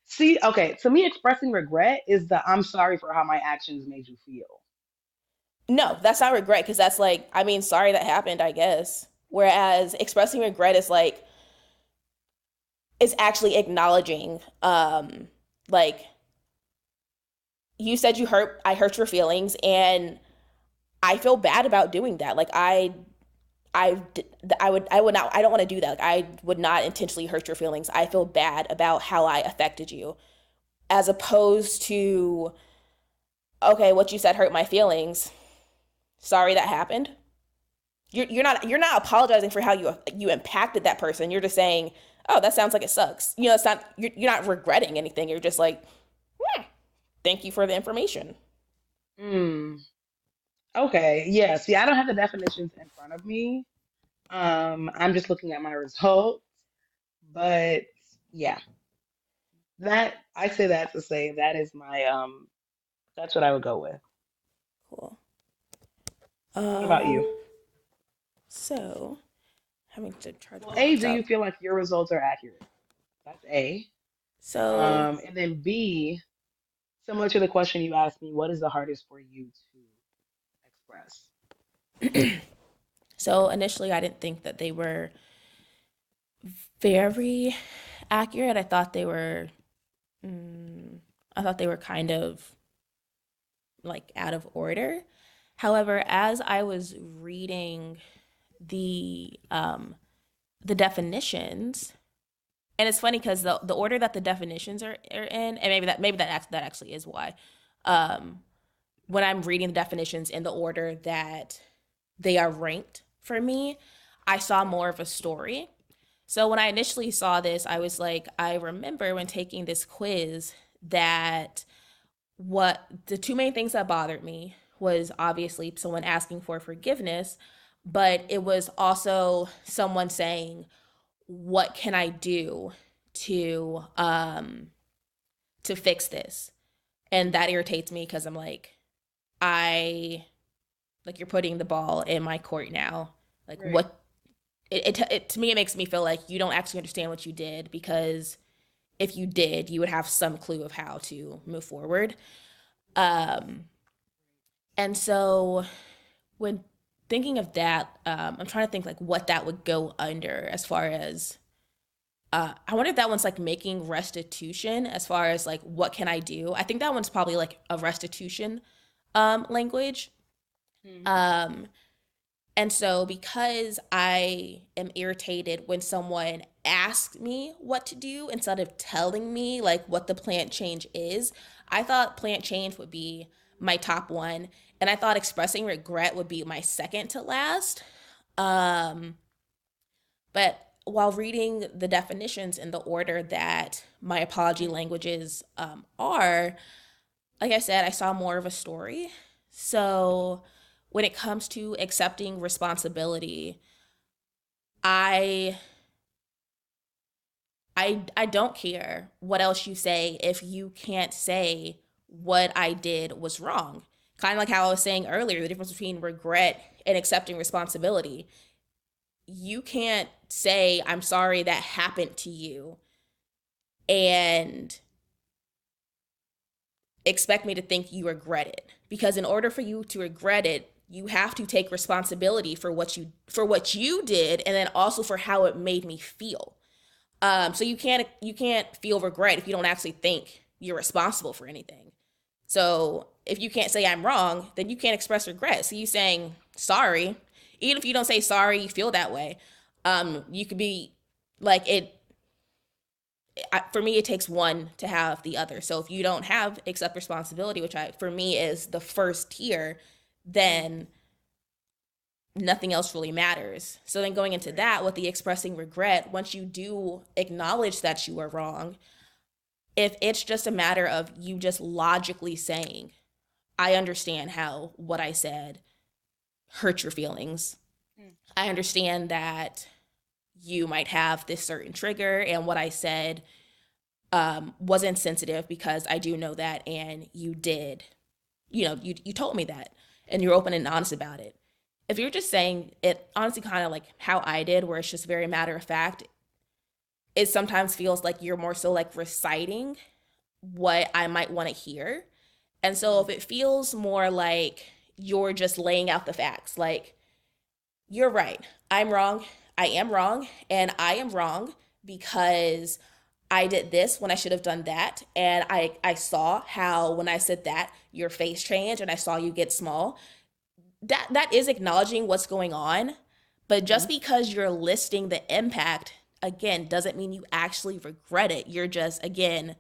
See, okay, to me, expressing regret is the I'm sorry for how my actions made you feel. No, that's not regret because that's like, I mean, sorry that happened, I guess. Whereas expressing regret is like, is actually acknowledging, like you said I hurt your feelings, and I feel bad about doing that. Like I, I would not, I don't want to do that. Like I would not intentionally hurt your feelings. I feel bad about how I affected you, as opposed to, okay, what you said hurt my feelings. Sorry that happened. You're not apologizing for how you impacted that person. You're just saying, oh, that sounds like it sucks. You know, it's not you're not regretting anything. You're just like, thank you for the information. Mm, okay, yeah. See, I don't have the definitions in front of me. I'm just looking at my results, but yeah, that I say that to say that is my that's what I would go with. Cool. What about Um, you? so having to charge Well, my A, do laptop. you feel like your results are accurate? That's A. So And then B, similar to the question you asked me, what is the hardest for you to express? so initially I didn't think that they were very accurate. Mm, I thought they were kind of like out of order. However, as I was reading the um the definitions, and it's funny because the order that the definitions are in, and maybe that actually is why. Um, when I'm reading the definitions in the order that they are ranked for me, I saw more of a story. So when I initially saw this, I was like, I remember when taking this quiz that what the two main things that bothered me was obviously someone asking for forgiveness, but it was also someone saying, what can I do to to fix this? And that irritates me because I'm like, I like you're putting the ball in my court now. Like Right. what it to me it makes me feel like you don't actually understand what you did, because if you did, you would have some clue of how to move forward. Um, and so when thinking of that, I'm trying to think like what that would go under as far as I wonder if that one's like making restitution, as far as like what can I do. I think that one's probably like a restitution language. Hmm. Um, and so because I am irritated when someone ask me what to do instead of telling me like what the plant change is. I thought plant change would be my top one, and I thought expressing regret would be my second to last. Um, but while reading the definitions in the order that my apology Mm, languages are, like I said, I saw more of a story. So when it comes to accepting responsibility, I I don't care what else you say if you can't say what I did was wrong. Kind of like how I was saying earlier, the difference between regret and accepting responsibility. You can't say I'm sorry that happened to you and expect me to think you regret it, because in order for you to regret it, you have to take responsibility for what you did, and then also for how it made me feel. So you can't feel regret if you don't actually think you're responsible for anything. So if you can't say I'm wrong, then you can't express regret. So you saying sorry, even if you don't say sorry, you feel that way. You could be like it. For me, it takes one to have the other. So if you don't have accept responsibility, which for me is the first tier, mm, then nothing else really matters. So then going into right. that with the expressing regret, once you do acknowledge that you are wrong, if it's just a matter of you just logically saying, I understand how what I said hurt your feelings. Mm, I understand that you might have this certain trigger, and what I said was insensitive because I do know that, and you did, you told me that, and you're open and honest about it. If you're just saying it, honestly, kind of like how I did, where it's just very matter of fact, it sometimes feels like you're more so like reciting what I might want to hear. And so mm, if it feels more like you're just laying out the facts, like, you're right, I'm wrong, I am wrong, and I am wrong because I did this when I should have done that. And I saw how when I said that, your face changed and I saw you get small. That is acknowledging what's going on. But just mm, because you're listing the impact, again, doesn't mean you actually regret it. You're just, again,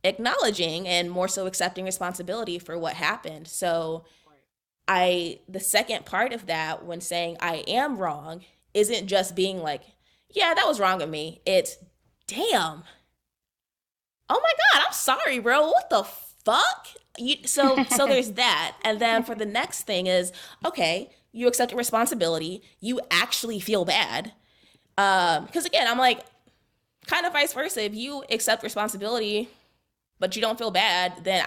acknowledging and more so accepting responsibility for what happened. So right. the second part of that, when saying I am wrong, isn't just being like, yeah, that was wrong of me. It's, damn, oh my God, I'm sorry, bro. What the fuck? So there's that. And then for the next thing is, okay, you accept responsibility. You actually feel bad. Because again, I'm like, kind of vice versa. If you accept responsibility, but you don't feel bad, then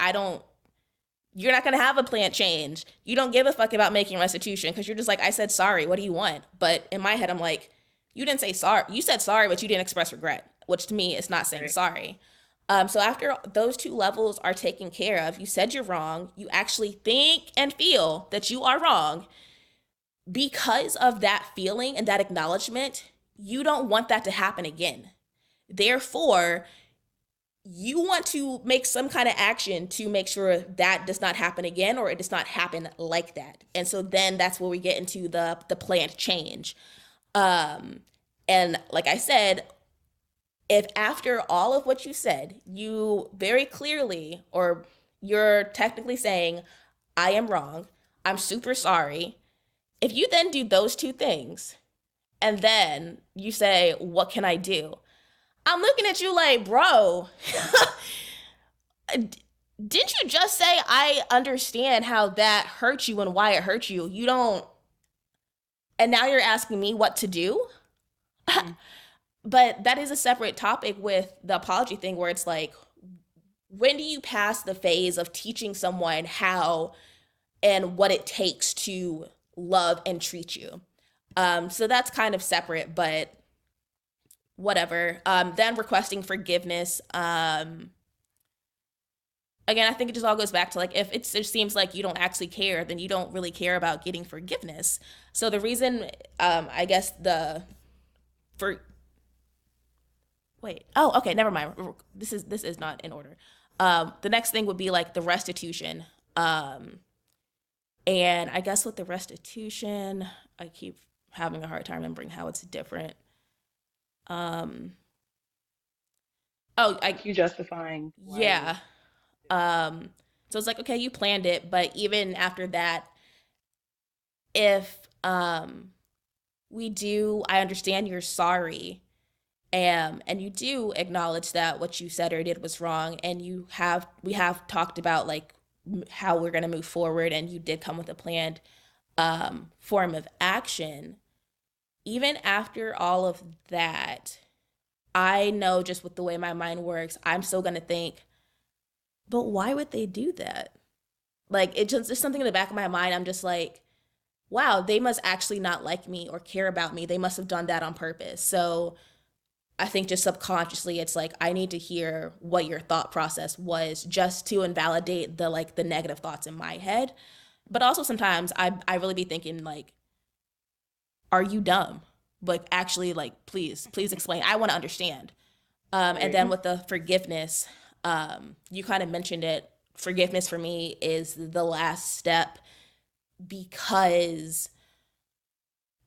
you're not going to have a plant change. You don't give a fuck about making restitution because you're just like, I said sorry. What do you want? But in my head, I'm like, you didn't say sorry. You said sorry, but you didn't express regret, which to me is not saying Right. sorry. So after those two levels are taken care of, you said you're wrong. You actually think and feel that you are wrong. Because of that feeling and that acknowledgement, you don't want that to happen again. Therefore, you want to make some kind of action to make sure that does not happen again, or it does not happen like that. And so then that's where we get into the planned change. Um, and like I said, if after all of what you said, you very clearly, or you're technically saying, I am wrong, I'm super sorry, if you then do those two things and then you say, what can I do? I'm looking at you like, bro, didn't you just say I understand how that hurt you and why it hurt you? You don't, and now you're asking me what to do? Mm, But that is a separate topic with the apology thing, where it's like, when do you pass the phase of teaching someone how and what it takes to love and treat you? So that's kind of separate, but whatever. Then requesting forgiveness. Again, I think it just all goes back to like, if it just seems like you don't actually care, then you don't really care about getting forgiveness. So the reason, I guess for wait, oh, okay, never mind. This is not in order. The next thing would be like the restitution. And I guess with the restitution, I keep having a hard time remembering how it's different. Oh, Like you justifying why you yeah. Um, so it's like, okay, you planned it, but even after that, if I understand you're sorry, and you do acknowledge that what you said or did was wrong, and we have talked about like how we're gonna move forward, and you did come with a planned form of action. Even after all of that, I know just with the way my mind works, I'm still gonna think, but why would they do that? Like it just there's something in the back of my mind. I'm just like, wow, they must actually not like me or care about me. They must have done that on purpose. So I think just subconsciously it's like I need to hear what your thought process was just to invalidate the negative thoughts in my head. But also sometimes I really be thinking like, are you dumb? Like actually like please explain. I want to understand. And then right. with the forgiveness, you kind of mentioned it. Forgiveness for me is the last step because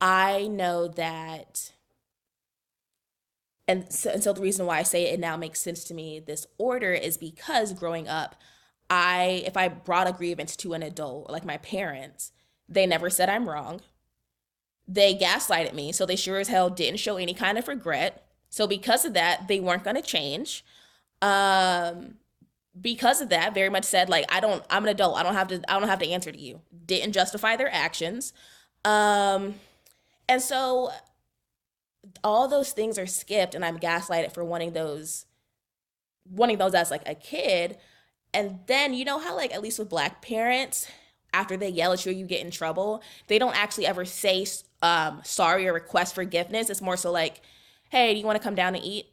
I know that, and so the reason why I say it now makes sense to me, this order, is because growing up, if I brought a grievance to an adult, like my parents, they never said I'm wrong. They gaslighted me, so they sure as hell didn't show any kind of regret. So because of that, they weren't going to change. Um, because of that, very much said like I'm an adult. I don't have to answer to you. Didn't justify their actions. Um, and so all those things are skipped, and I'm gaslighted for wanting those as like a kid. And then you know how like at least with black parents, after they yell at you, you get in trouble. They don't actually ever say sorry or request forgiveness. It's more so like, hey, do you want to come down and eat?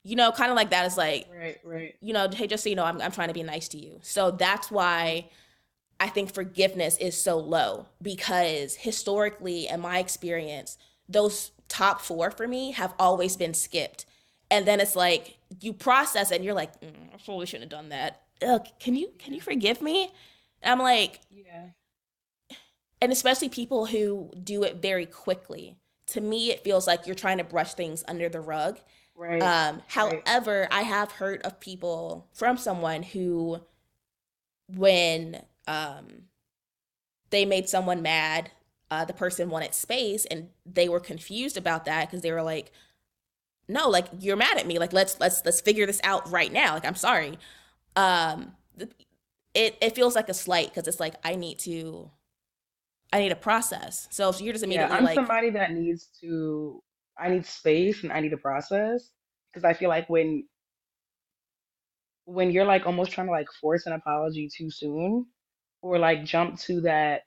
Kind of like that is like, Right, right. hey, just so you know, I'm trying to be nice to you. So that's why I think forgiveness is so low, because historically, in my experience, those top four for me have always been skipped. And then it's like you process it and you're like, I probably shouldn't have done that. Ugh, can you Yeah. forgive me? And I'm like, Yeah. and especially people who do it very quickly. To me, it feels like you're trying to brush things under the rug. Right. Right. However, I have heard of people from someone who, when they made someone mad, the person wanted space, and they were confused about that because they were like, "No, like you're mad at me. Like let's figure this out right now. Like I'm sorry." Um, it feels like a slight because it's like I need a process. So if you're just Yeah, immediately I'm like, somebody that I need space and I need a process because I feel like when you're like almost trying to like force an apology too soon or like jump to that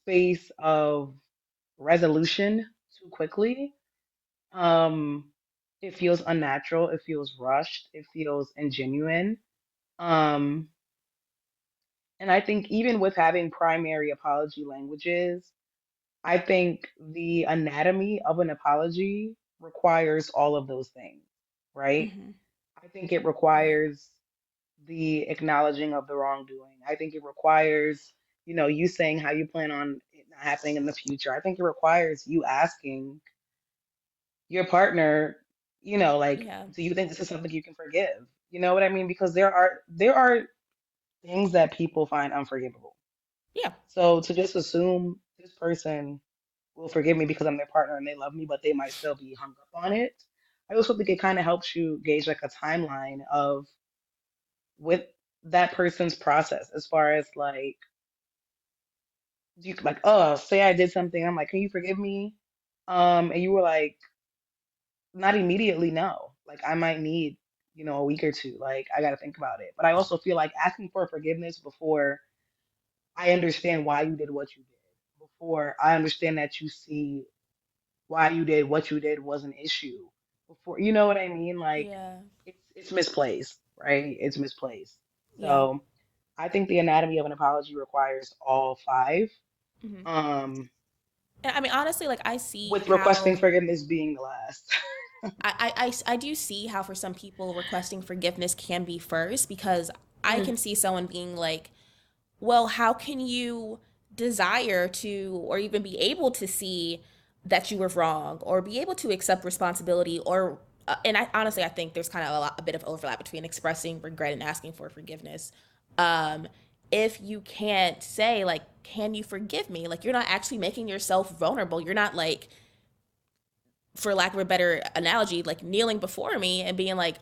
space of resolution too quickly, um, it feels unnatural, it feels rushed, it feels ingenuine. Um, and I think even with having primary apology languages, I think the anatomy of an apology requires all of those things, right? mhm, I think it right, requires the acknowledging of the wrongdoing. I think it requires, you saying how you plan on it not happening in the future. I think it requires you asking your partner, like, yeah, do you think this is something you can forgive? You know what I mean? Because there are things that people find unforgivable. yeah, So to just assume this person will forgive me because I'm their partner and they love me, but they might still be hung up on it. I also think it kind of helps you gauge like a timeline of with that person's process as far as like you like, oh, say I did something, I'm like, can you forgive me? And you were like, not immediately, no. Like I might need, a week or two. Like I gotta think about it. But I also feel like asking for forgiveness before I understand why you did what you did, before I understand that you see why you did what you did was an issue before, you know what I mean? Like yeah, it's misplaced, right? It's misplaced. yeah. So I think the anatomy of an apology requires all five. Hmm. Um, And I mean, honestly, like I see with requesting how forgiveness being the last. I do see how for some people requesting forgiveness can be first, because I Mm, can see someone being like, well, how can you desire to or even be able to see that you were wrong or be able to accept responsibility or and I honestly I think there's kind of a bit of overlap between expressing regret and asking for forgiveness. Um, if you can't say like, "Can you forgive me?" Like you're not actually making yourself vulnerable. You're not like, for lack of a better analogy, like kneeling before me and being like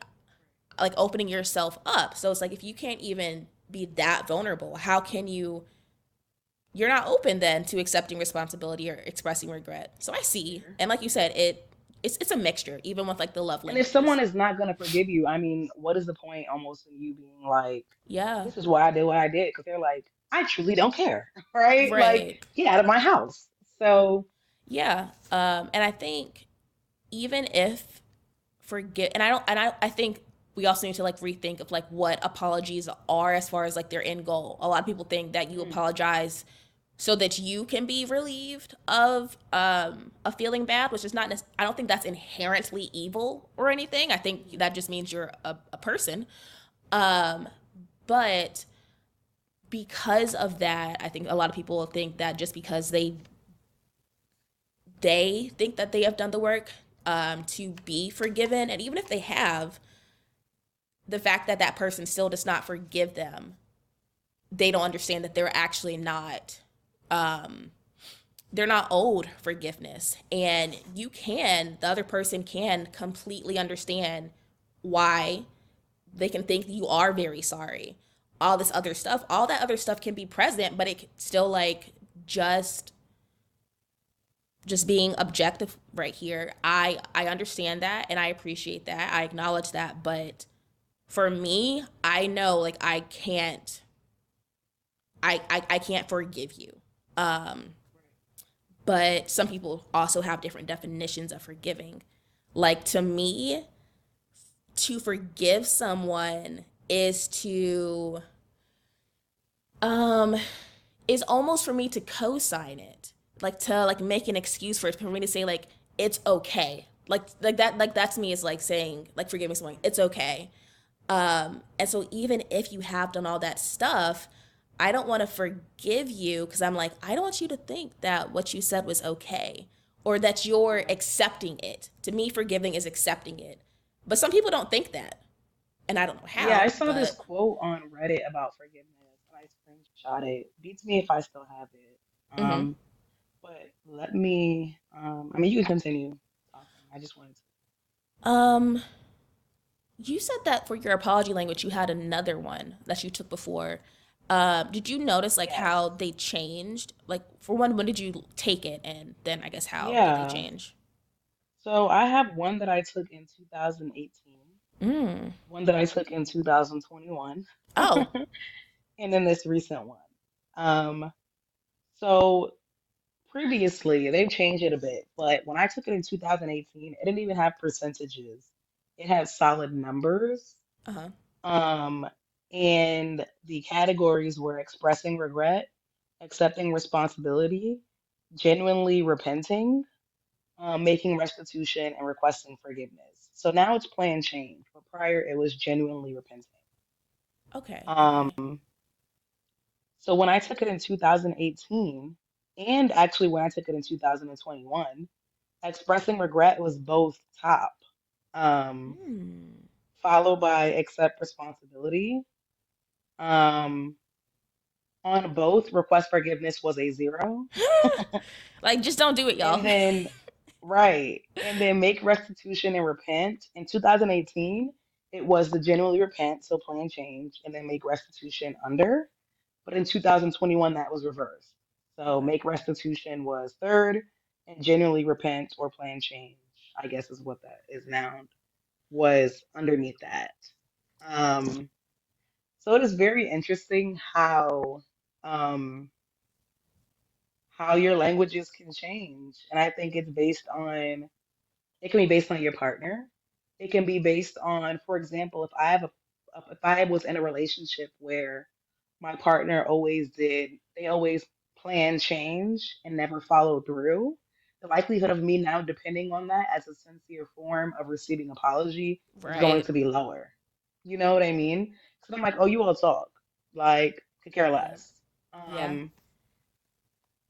opening yourself up. So it's like if you can't even be that vulnerable, how can you? You're not open then to accepting responsibility or expressing regret. So I see, Sure. and like you said, it's a mixture, even with like the love And if someone languages. is not gonna forgive you, I mean, what is the point almost in you being like, Yeah, this is why I did what I did? Because they're like, I truly don't care, right? Like, right. get out of my house. So, Yeah, and I think even if forget, and I don't, and I think we also need to like rethink of like what apologies are as far as like their end goal. A lot of people think that you mm, apologize so that you can be relieved of feeling bad, which is not I don't think that's inherently evil or anything. I think mhm, that just means you're a person. Um, but because of that, I think a lot of people think that just because they think that they have done the work to be forgiven, and even if they have, the fact that that person still does not forgive them, they don't understand that they're actually not um, they're not owed forgiveness, and the other person can completely understand why they can think you are very sorry. All this other stuff, all that other stuff can be present, but it still like just just being objective right here. I understand that and I appreciate that. I acknowledge that, but for me, I know like I can't forgive you. Um but some people also have different definitions of forgiving. Like to me, to forgive someone um is almost for me to co-sign it. Like to like make an excuse for it, for me to say like it's okay. Like that, like that to me is like saying like forgiving someone, it's okay. And so even if you have done all that stuff, I don't want to forgive you because I'm like, I don't want you to think that what you said was okay or that you're right. accepting it. To me, forgiving is accepting it. But some people don't think that. And I don't know Yeah, I how, saw this but quote on Reddit about forgiveness, and I screenshot it. Beats me if I still have it. mm-hmm. But let me, I mean, you can continue talking. I just wanted to. um, you said that for your apology language, you had another one that you took before. Did you notice like Yes. how they changed? Like for one, when did you take it, and then I guess how did they Yeah. change? So I have one that I took in 2018, Mm. one that I took in 2021, Oh. and then this recent one. Um, so previously they've changed it a bit, but when I took it in 2018, it didn't even have percentages. It had solid numbers. Uh huh. Um, and the categories were expressing regret, accepting responsibility, genuinely repenting, making restitution, and requesting forgiveness. So now it's plan change, but prior it was genuinely repenting. Okay. Okay. Um, so when I took it in 2018, and actually when I took it in 2021, expressing regret was both top, um, Hmm. followed by accept responsibility. Um, on both, request forgiveness was a zero. Like just don't do it, And y'all. then, right. And then make restitution and repent. In 2018, it was the genuinely repent, so plan change, and then make restitution under. But in 2021, that was reversed. So Okay. make restitution was third, and genuinely repent or plan change, I guess is what that is now, was underneath that. Um, so it is very interesting um, how your languages can change. And I think it can be based on your partner. It can be based on, for example, if I was in a relationship where my partner they always plan change and never follow through, the likelihood of me now depending on that as a sincere form of receiving apology is going Right. to be lower. You know what I mean? Because I'm like, oh, you all talk. Like, could care Yeah. less. Yeah. Um,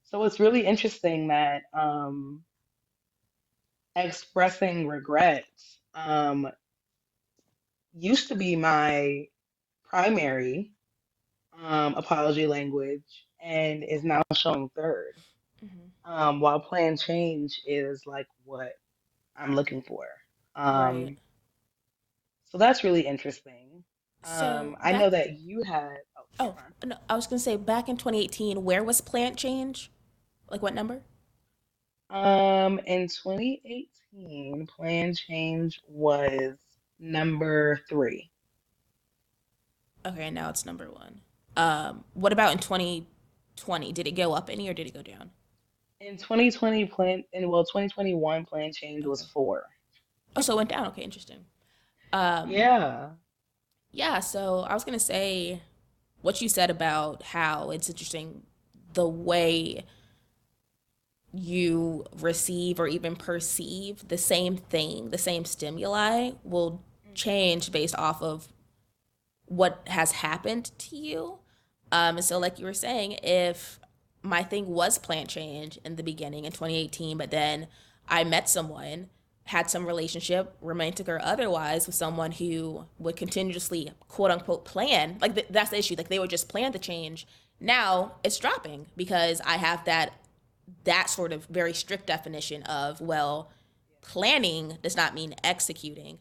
so it's really interesting that expressing regret. um, used to be my primary apology language and is now showing third. Hmm. While plan change is like what I'm looking for. Right. Um, so that's really interesting. So I know back. that you had, oh, you're Oh fine. no, I was gonna say back in 2018, where was plant change? Like what number? In 2018, plan change was number three. Okay, now it's number one. What about in 2020? Did it go up any or did it go down? In 2020, and well, 2021 plan change was Okay. four. Oh, so it went down. Okay, interesting. Um, Yeah. yeah. So I was gonna say what you said about how it's interesting the way you receive or even perceive the same thing, the same stimuli will change based off of what has happened to you. And so, like you were saying, if my thing was plant change in the beginning in 2018, but then I met someone, had some relationship, romantic or otherwise, with someone who would continuously quote unquote plan, like that's the issue, like they would just plan the change. Now it's dropping because I have that sort of very strict definition of, well, planning does not mean executing.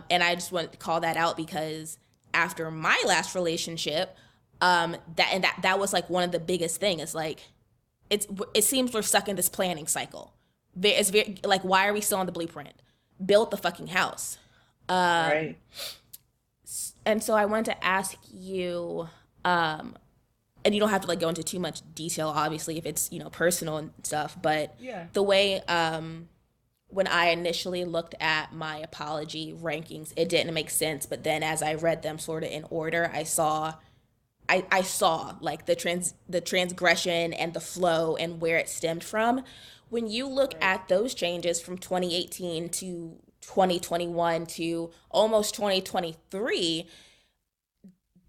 And I just wanted to call that out because after my last relationship, that was like one of the biggest things. It's like it seems we're stuck in this planning cycle. It's very like, why are we still on the blueprint? Build the fucking house. Right. And so I wanted to ask you, um, and you don't have to like go into too much detail, obviously, if it's personal and stuff. But Yeah. the way when I initially looked at my apology rankings, it didn't make sense. But then as I read them sort of in order, I saw like the transgression and the flow and where it stemmed from. When you look Right. at those changes from 2018 to 2021 to almost 2023,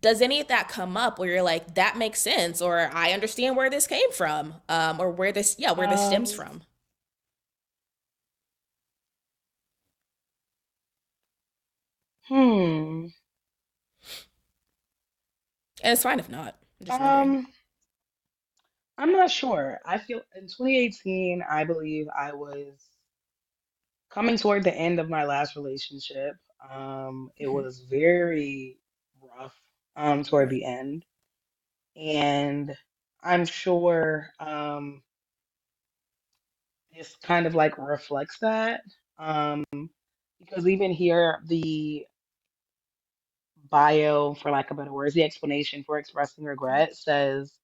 does any of that come up where you're like, that makes sense, or I understand where this came from, or where this stems Um, from? hmm. And it's fine if not. I'm just wondering. Um, I'm not sure. I feel in 2018, I believe I was coming toward the end of my last relationship. It Hmm. was very rough, toward Right. the end. And I'm sure, this kind of like reflects that. Um, because even here, the bio, for lack of better words, the explanation for expressing regret says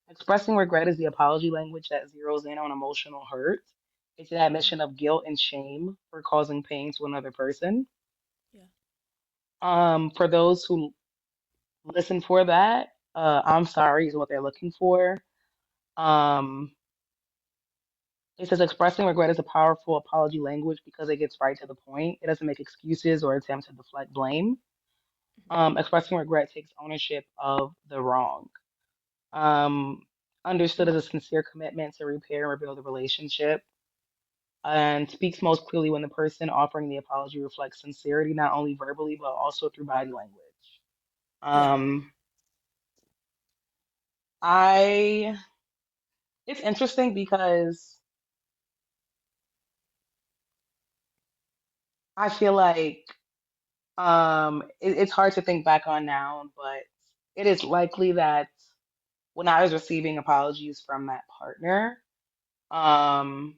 expressing regret is the apology language that zeroes in on emotional hurt. It's an admission of guilt and shame for causing pain to another person. Yeah. For those who listen for that, I'm sorry is what they're looking for. Um, it says expressing regret is a powerful apology language because it gets right to the point. It doesn't make excuses or attempt to deflect blame. Expressing regret takes ownership of the wrong. Um, Understood as a sincere commitment to repair and rebuild the relationship, and speaks most clearly when the person offering the apology reflects sincerity, not only verbally, but also through body language. Yeah. Um, I, it's interesting because I feel like it's hard to think back on now, but it is likely that when I was receiving apologies from that partner, um,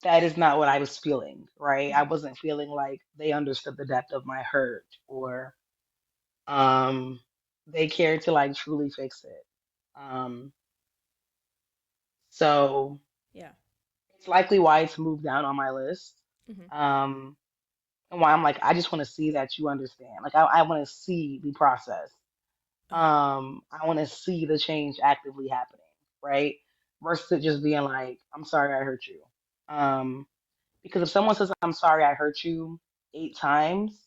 that is not what I was feeling, right? I Hmm. wasn't feeling like they understood the depth of my hurt or um they cared to like truly fix it. Um, so Yeah. it's likely why it's moved down on my list. Hmm. Um, and why I'm like, I just want to see that you understand. Like I want to see the process. Okay. I want to see the change actively happening, right? Versus it just being like, I'm sorry I hurt you. Um, because if someone says I'm sorry I hurt you 8 times,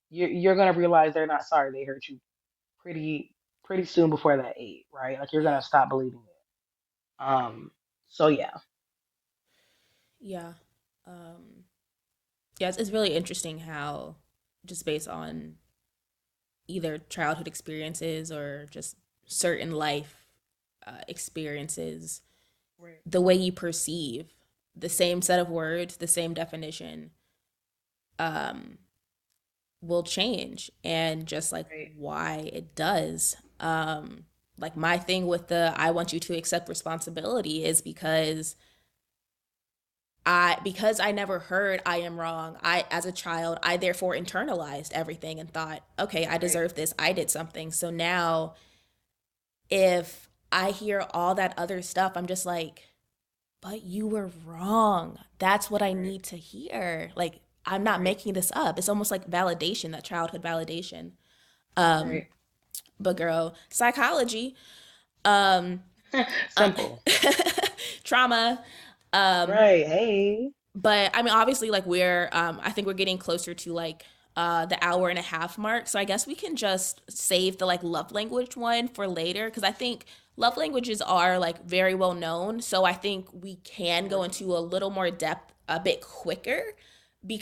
you're gonna realize they're not sorry they hurt you pretty soon before that eight, right? Like you're Yeah. gonna stop believing it. Um, so yeah. Yeah. Um, Yes, it's really interesting how just based on either childhood experiences or just certain life experiences, Right. the way you perceive the same set of words, the same definition, um, will change, and just like Right. why it does. Like my thing with the I want you to accept responsibility is because I never heard I am wrong. I as a child, I therefore internalized everything and thought, okay, I Right. deserve this. I did something. So now if I hear all that other stuff, I'm just like, but you were wrong. That's what I Right. need to hear. Like I'm not Right. making this up. It's almost like validation, that childhood validation. Um, Right. but girl, psychology, um, uh, Simple. trauma, um, Right. Hey. but I mean, obviously, like I think we're getting closer to like the hour and a half mark. So I guess we can just save the like love language one for later because I think love languages are like very well known. So I think we can go Right. into a little more depth a bit quicker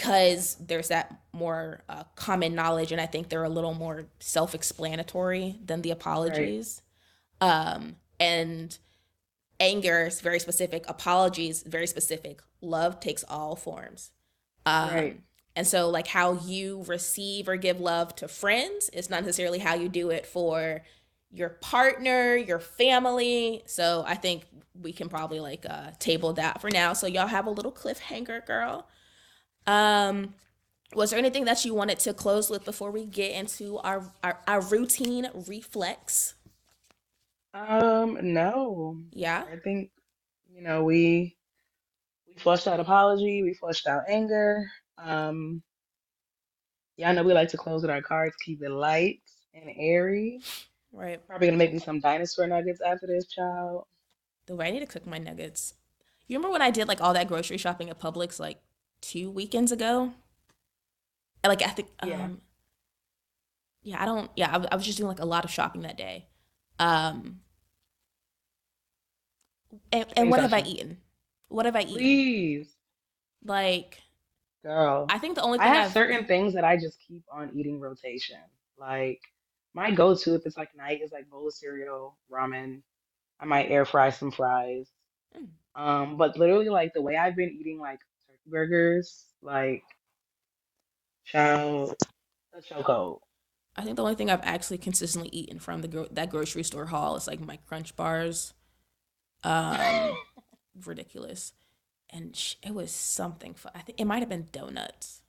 Okay. because there's that more common knowledge, and I think they're a little more self-explanatory than the Right. apologies. And anger is very specific, apologies very specific, love takes all forms. Right. And so like how you receive or give love to friends is not necessarily how you do it for your partner, your family. So I think we can probably like table that for now. So y'all have a little cliffhanger, girl. Um, was there anything that you wanted to close with before we get into our routine reflex? No. Yeah. I think, we flushed out apology, we flushed out anger. Um, yeah, I know we like to close with our cards, keep it light and airy. Right. Probably gonna make me some dinosaur nuggets after this, child. The way I need to cook my nuggets. You remember when I did like all that grocery shopping at Publix like 2 weekends ago? Like I think Yeah. yeah, I don't yeah, I was just doing like a lot of shopping that day. Um and Ain't what have I touching. eaten? What have I eaten? Please, Like girl. I think the only I thing have I've certain things that I just keep on eating rotation. Like my go-to if it's like night is like bowl of cereal, ramen. I might air fry some fries. mm, But literally like the way I've been eating like turkey burgers, like child, a chokehold. I think the only thing I've actually consistently eaten from that grocery store haul is like my crunch bars. Um Ridiculous. And it was something I think it might have been donuts.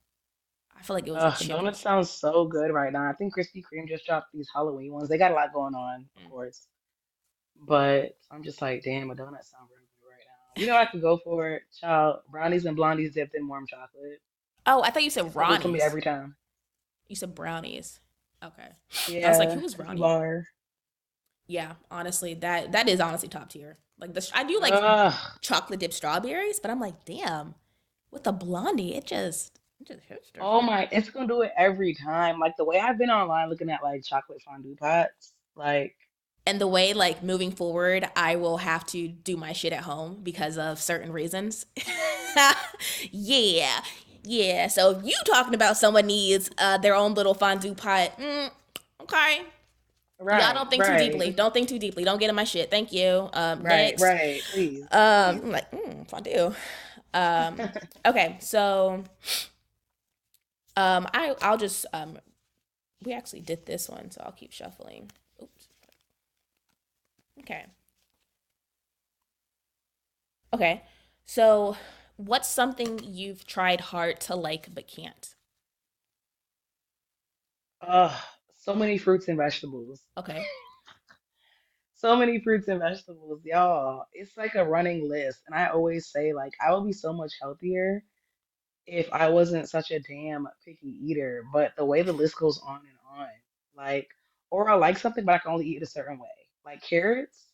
I feel like it was a Ugh, chip or donuts sounds so good right now. I think Krispy Kreme just dropped these Halloween ones. They got a lot going on, of course. But I'm just like, damn, a donut sound really good right now. You know, I could go for it, child. Brownies and blondies dipped in warm chocolate. Oh, I thought you said That's it for me Ronnie's. every time. You said brownies. Okay. I was like, Yeah, who was cookie Ronnie? bar. Yeah, honestly, that is honestly top tier. Like I do like Ugh. chocolate dipped strawberries, but I'm like, damn, with the blondie, it just hits Oh different. my, it's gonna do it every time. Like the way I've been online looking at like chocolate fondue pots, like, And the way like moving forward, I will have to do my shit at home because of certain reasons. Yeah, yeah. So if you talking about someone needs their own little fondue pot, okay. Y'all right, don't think too right, deeply. Don't think too deeply. Don't get in my shit. Thank you. right, Next. right. Please, please. I'm like, fondue. Okay, so I'll just we actually did this one, so I'll keep shuffling. Oops. Okay. Okay. So what's something you've tried hard to like but can't? Ugh, so many fruits and vegetables. Okay. So many fruits and vegetables, y'all. It's like a running list. And I always say, like, I would be so much healthier if I wasn't such a damn picky eater. But the way the list goes on and on, like, or I like something, but I can only eat it a certain way. Like carrots,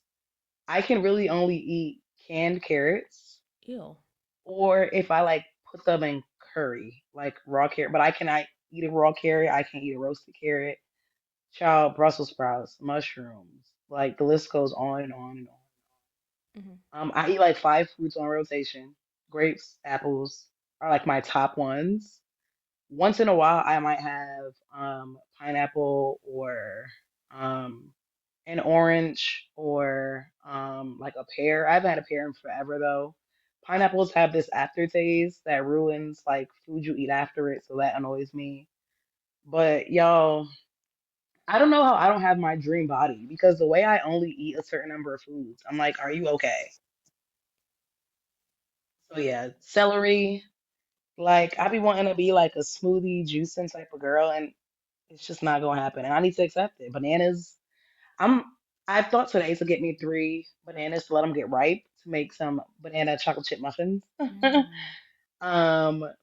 I can really only eat canned carrots, Ew. or if I like put them in curry, like raw carrot. But I cannot eat a raw carrot. I can eat a roasted carrot. Child, Brussels sprouts, mushrooms. Like the list goes on and on and Hmm. on. I eat like five fruits on rotation: grapes, apples. are like my top ones. Once in a while, I might have pineapple or um, an orange or like a pear. I haven't had a pear in forever though. Pineapples have this aftertaste that ruins like food you eat after it, so that annoys me. But y'all, I don't know how I don't have my dream body because the way I only eat a certain number of foods, I'm like, are you okay? So yeah, celery. Like I be wanting to be like a smoothie juicing type of girl, and it's just not gonna happen. And I need to accept it. Bananas. I'm. I thought today to get me 3 bananas to let them get ripe to make some banana chocolate chip muffins. Mm,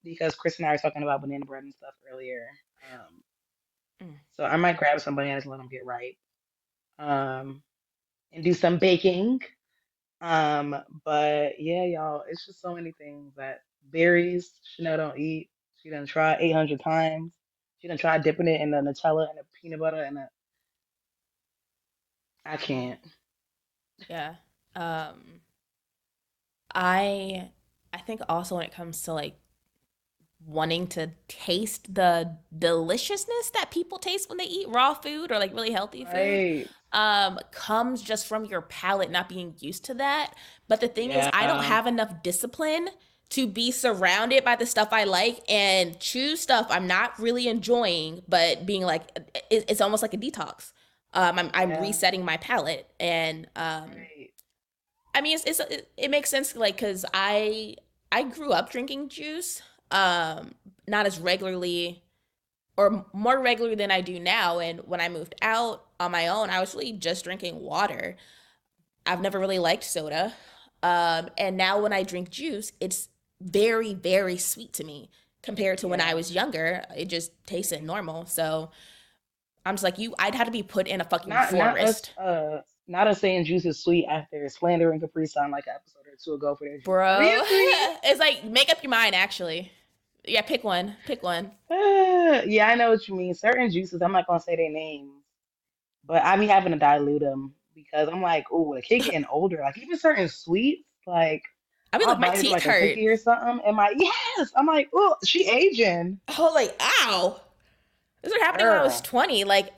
Because Chris and I were talking about banana bread and stuff earlier. Um, mm. so I might grab some bananas and let them get ripe. Um, and do some baking. But yeah, y'all, it's just so many things that berries Chanel don't eat. She done tried 800 times. She done tried dipping it in the Nutella and the peanut butter and the, I Yeah. can't. Yeah. Um, I I think also when it comes to like wanting to taste the deliciousness that people taste when they eat raw food or like really healthy food Right. comes just from your palate not being used to that. But the thing is, I don't Yeah. have enough discipline to be surrounded by the stuff I like and choose stuff I'm not really enjoying, but being like, it's almost like a detox. I'm Yeah. resetting my palate. And Right. I mean, it makes sense, like, because I grew up drinking juice, not as regularly or more regularly than I do now. And when I moved out on my own, I was really just drinking water. I've never really liked soda. And now when I drink juice, it's very, very sweet to me compared to when I Yeah. was younger. It just tasted Same. normal. So I'm just like, I'd have to be put in a fucking Not us forest. not us saying juice is sweet after slandering Capri Sun like an episode or two ago for their juice. Capri Bro, is sweet. it's like, make up your mind, actually. Yeah, pick one. Pick one. Yeah, I know what you mean. Certain juices, I'm not gonna say their names. But I be having to dilute them because I'm like, oh, the kid getting older. Like even certain sweets, like I mean, I'll like, my bite into teeth like a hurt. cookie or something, and my yes, I'm like, oh, she aging, I was like, ow. This was happening when I was girl. 20. Like,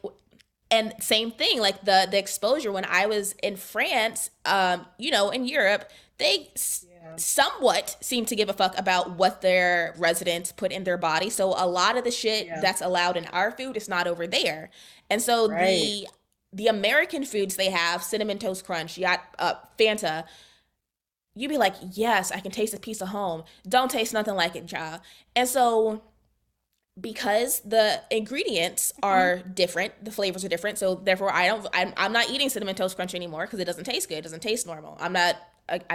and same thing, like the exposure when I was in France, in Europe, they Yeah, somewhat seem to give a fuck about what their residents put in their body. So a lot of the shit yeah, that's allowed in our food is not over there. And so right. the American foods they have, cinnamon toast crunch, you got Fanta, you'd be like, yes, I can taste a piece of home. Don't taste nothing like it, child. And so because the ingredients Mhm. are different, the flavors are different. So therefore, I'm not eating cinnamon toast crunch anymore because it doesn't taste good. It doesn't taste normal. I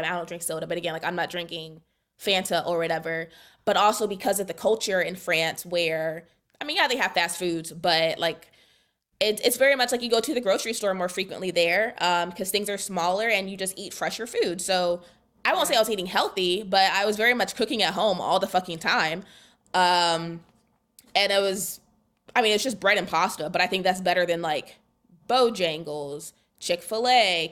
don't drink soda, but again, like I'm not drinking Fanta or whatever. But also because of the culture in France, where I mean, yeah, they have fast foods, but like it's very much like you go to the grocery store more frequently there because things are smaller and you just eat fresher food. So I won't say Yeah, I was eating healthy, but I was very much cooking at home all the fucking time. Um, and it was, I mean, it's just bread and pasta, but I think that's better than like Bojangles, Chick-fil-A,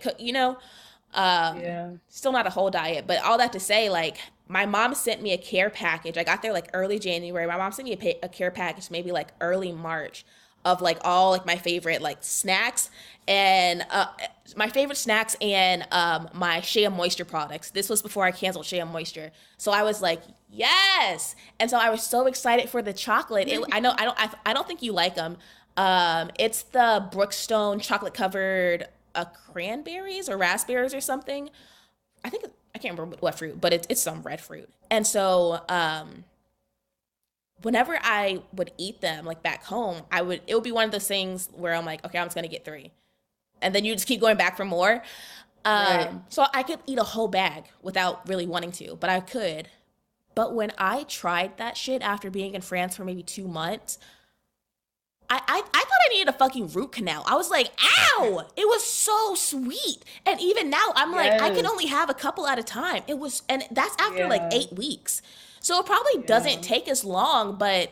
yeah, still not a whole diet, but all that to say, like, my mom sent me a care package. I got there like early January. My mom sent me a care package maybe like early March of like all like my favorite like snacks and my favorite snacks and my Shea Moisture products. This was before I canceled Shea Moisture, so I was like, yes. And so I was so excited for the chocolate. I don't think you like them. It's the Brookstone chocolate covered cranberries or raspberries or something. I think I can't remember what fruit, but it's some red fruit. And so whenever I would eat them like back home, it would be one of those things where I'm like, okay, I'm just gonna get three, and then you just keep going back for more. right. So I could eat a whole bag without really wanting to, but I could. But when I tried that shit after being in France for maybe 2 months, I thought I needed a fucking root canal. I was like, ow! It was so sweet. And even now, I'm like, I can Yes, only have a couple at a time. And that's after like yeah, 8 weeks. So it probably yeah, doesn't take as long, but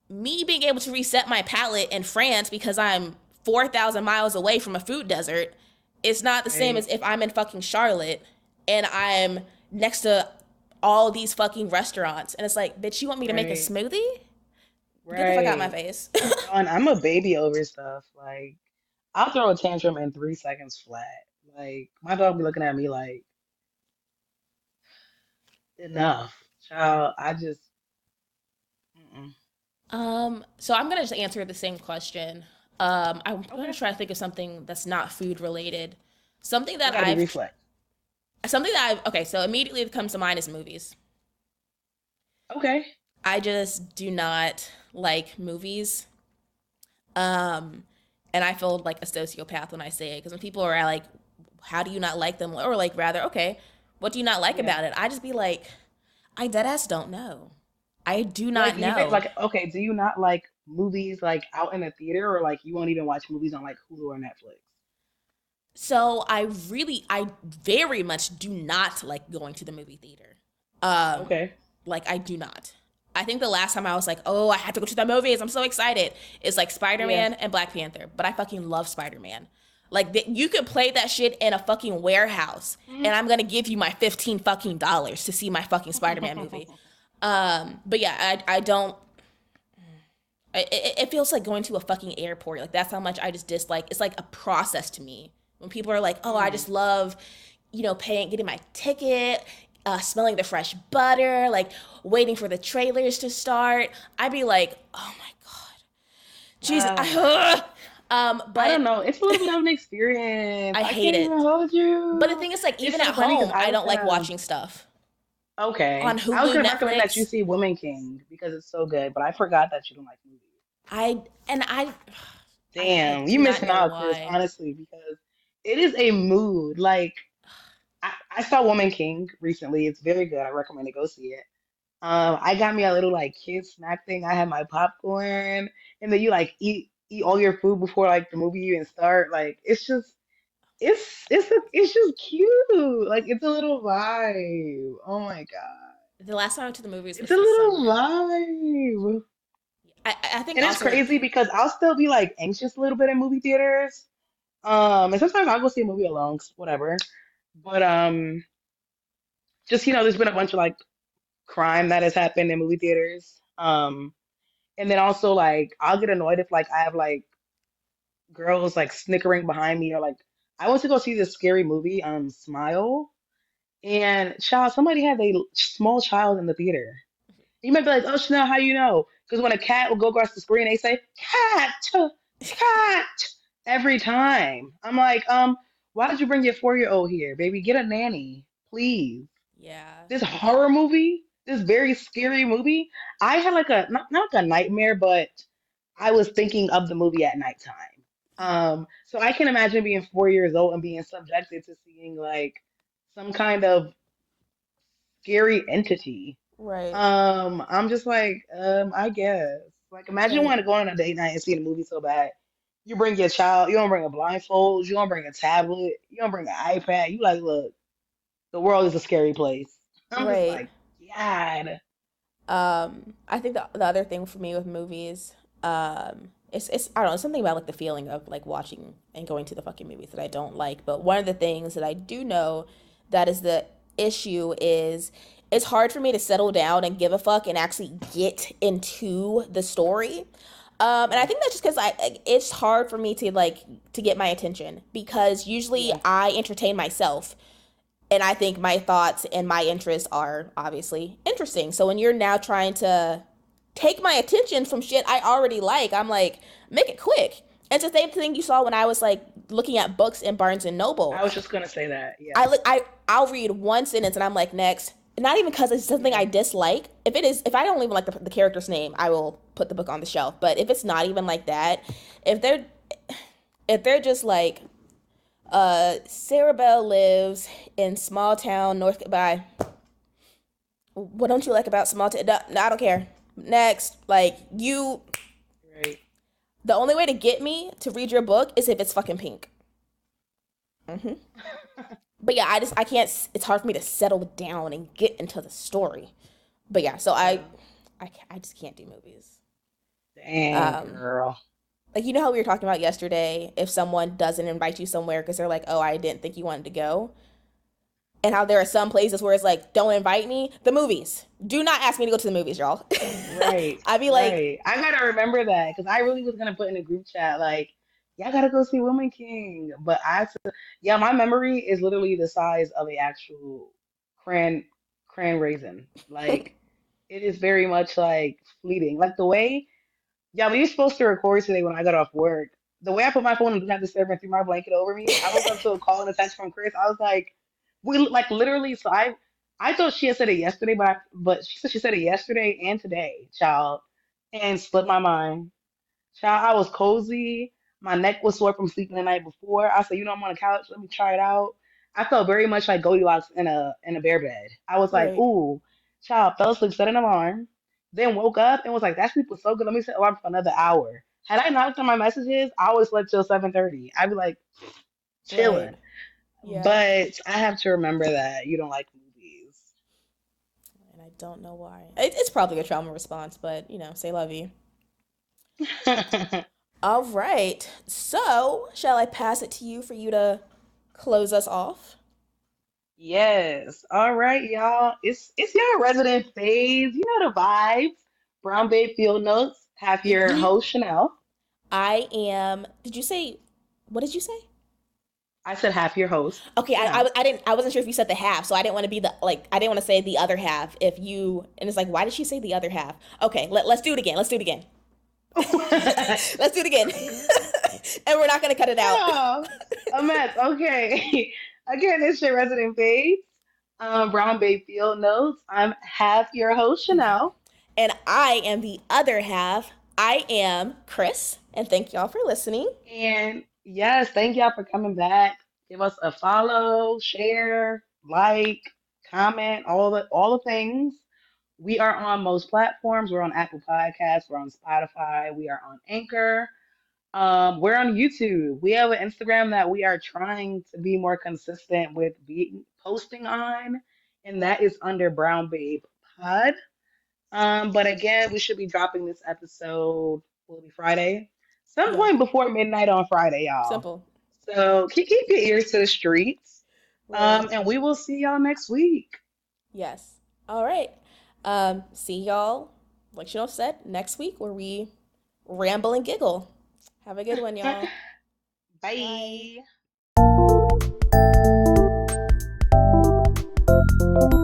me being able to reset my palate in France because I'm 4,000 miles away from a food desert, it's not the same as right. if I'm in fucking Charlotte and I'm next to all these fucking restaurants. And it's like, bitch, you want me to make a Right. smoothie? Get the fuck out my Right. face. Yo, and I'm a baby over stuff. Like, I'll throw a tantrum in 3 seconds flat. Like, my dog be looking at me like, enough, child. I just, mm-mm. So I'm gonna just answer the same question. I'm gonna Okay. try to think of something that's not food related. Something It that gotta be I've, reflex. something that I've, okay, so immediately that comes to mind is movies. Okay. I just do not like movies. Um, and I feel like a sociopath when I say it because when people are like, "How do you not like them?" or like, rather, okay, what do you not like Yeah. about it? I just be like, I deadass don't know. I do Like, not even, know. like, okay, do you not like movies, like, out in the theater, or, like, you won't even watch movies on, like, Hulu or Netflix? So I very much do not like going to the movie theater. Um, Okay. like I do not. I think the last time I was like, oh, I have to go to the movies. I'm so excited. It's like Spider Yeah. Man and Black Panther. But I fucking love Spider Man. Like you could play that shit in a fucking warehouse, and I'm gonna give you my 15 fucking dollars to see my fucking Spider Man movie. But yeah, I don't. It feels like going to a fucking airport. Like that's how much I just dislike. It's like a process to me. When people are like, "Oh, I Mm. just love, paying, getting my ticket, smelling the fresh butter, like waiting for the trailers to start," I'd be like, "Oh my god, Jesus!" Ah. I But don't know. It's a little bit of an experience. I I hate can't even it. hold But the you. thing is, like, It's even at so funny because home, I I was don't like gonna. watching stuff on Okay, I was Hulu, gonna recommend that you Netflix. see Woman King because it's so good, but I forgot that you don't like movies. I and I Damn, you do not missing know out, Chris. why. Honestly, because it is a mood. Like, I saw Woman King recently. It's very good. I recommend to go see it. I got me a little like kid snack thing. I had my popcorn, and then you like eat all your food before like the movie even start. Like, it's just cute. Like, it's a little vibe. Oh my God. The last time I went to the movies It's was a this little summer. vibe. I think And it's also, crazy because I'll still be like anxious a little bit in movie theaters. And sometimes I'll go see a movie alone, 'cause whatever. But just there's been a bunch of like crime that has happened in movie theaters. And then also like I'll get annoyed if like I have like girls like snickering behind me, or like I went to go see this scary movie, Smile, and child, somebody had a small child in the theater. You might be like, oh, Chanel, how you know? Because when a cat will go across the screen, they say, cat, cat, every time. I'm like, why did you bring your 4-year-old here, baby? Get a nanny, please. yeah, This horror movie, this very scary movie, I had like not like a nightmare, but I was thinking of the movie at nighttime. So I can imagine being 4 years old and being subjected to seeing like some kind of scary entity. right. I'm just like, I guess. Like, imagine Like, wanting to go on a date night and see the movie so bad. You bring your child, you don't bring a blindfold, you don't bring a tablet, you don't bring an iPad. You like, look, the world is a scary place. I'm just right. like, God. I think the other thing for me with movies, it's I don't know, something about like the feeling of like watching and going to the fucking movies that I don't like. But one of the things that I do know that is the issue is it's hard for me to settle down and give a fuck and actually get into the story. And I Yeah, think that's just because it's hard for me to like to get my attention because usually yeah. I entertain myself and I think my thoughts and my interests are obviously interesting. So when you're now trying to take my attention from shit I already like, I'm like, make it quick. It's the same thing you saw when I was like looking at books in Barnes and Noble. I was just gonna say that. I Yeah, look, I'll read one sentence and I'm like, next. Not even because it's something I yeah. dislike. If I don't even like the character's name, I will put the book on the shelf. But if it's not even like that, if they're if they're just like Sarah Bell lives in small town North by. What don't you like about small town? No, no, I don't care. Next, like you, Right. the only way to get me to read your book is if it's fucking pink. But yeah, I can't. It's hard for me to settle down and get into the story. But yeah, so Yeah. I just can't do movies. Dang, Um, girl. like you know how we were talking about yesterday, if someone doesn't invite you somewhere because they're like, oh, I didn't think you wanted to go. and how there are some places where it's like, don't invite me. The movies. Do not ask me to go to the movies, y'all. Right, I'd be like, right. I gotta remember that because I really was gonna put in a group chat like, y'all gotta go see Woman King. But yeah, my memory is literally the size of a actual cran cran raisin. Like it is very much like fleeting. Like the way, yeah, we were supposed to record today when I got off work. The way I put my phone and do not disturb and threw my blanket over me, I woke up to a call and a text from Chris. I was like, we like literally. So I thought she had said it yesterday, but she said she said it yesterday and today, child, and slipped my mind. Child, I was cozy. My neck was sore from sleeping the night before. I said, I'm on the couch. Let me try it out. I felt very much like Goldilocks in a bear bed. I was like, right, ooh, child, fell asleep, set an alarm, then woke up and was like, that sleep was so good. Let me set an alarm for another hour. Had I not looked at my messages, I would have slept till 7:30. I'd be like right. chilling. Yeah. But I have to remember that you don't like movies. And I don't know why. It's probably a trauma response, but say love you. All right. So, shall I pass it to you for you to close us off? Yes. All right, y'all. It's your resident phase. You know the vibes. Brown Babe Field Notes. Have Yeet your yeet. host Chanel. I am. Did you say? What did you say? I said have your host Okay, Chanel. I didn't. I wasn't sure if you said the half, so I didn't want to be the like. I didn't want to say the other half. If you and it's like, why did she say the other half? Okay, let's do it again. Let's do it again. Let's do it again. And we're not gonna cut it out. Oh, a mess. Okay. Again, it's your resident phase. Brown Babe Field Notes. I'm half your host Chanel. And I am the other half. I am Kris, and thank y'all for listening. And yes, thank y'all for coming back. Give us a follow, share, like, comment, all the things. We are on most platforms. We're on Apple Podcasts. We're on Spotify. We are on Anchor. We're on YouTube. We have an Instagram that we are trying to be more consistent with being posting on, and that is under Brown Babe Pod. But again, we should be dropping this episode. Will it be Friday? Some Yeah, point before midnight on Friday, y'all. simple. So keep your ears to the streets. Right. And we will see y'all next week. Yes. All right. See y'all, like Chanel said, next week where we ramble and giggle. Have a good one, y'all. Bye. Bye.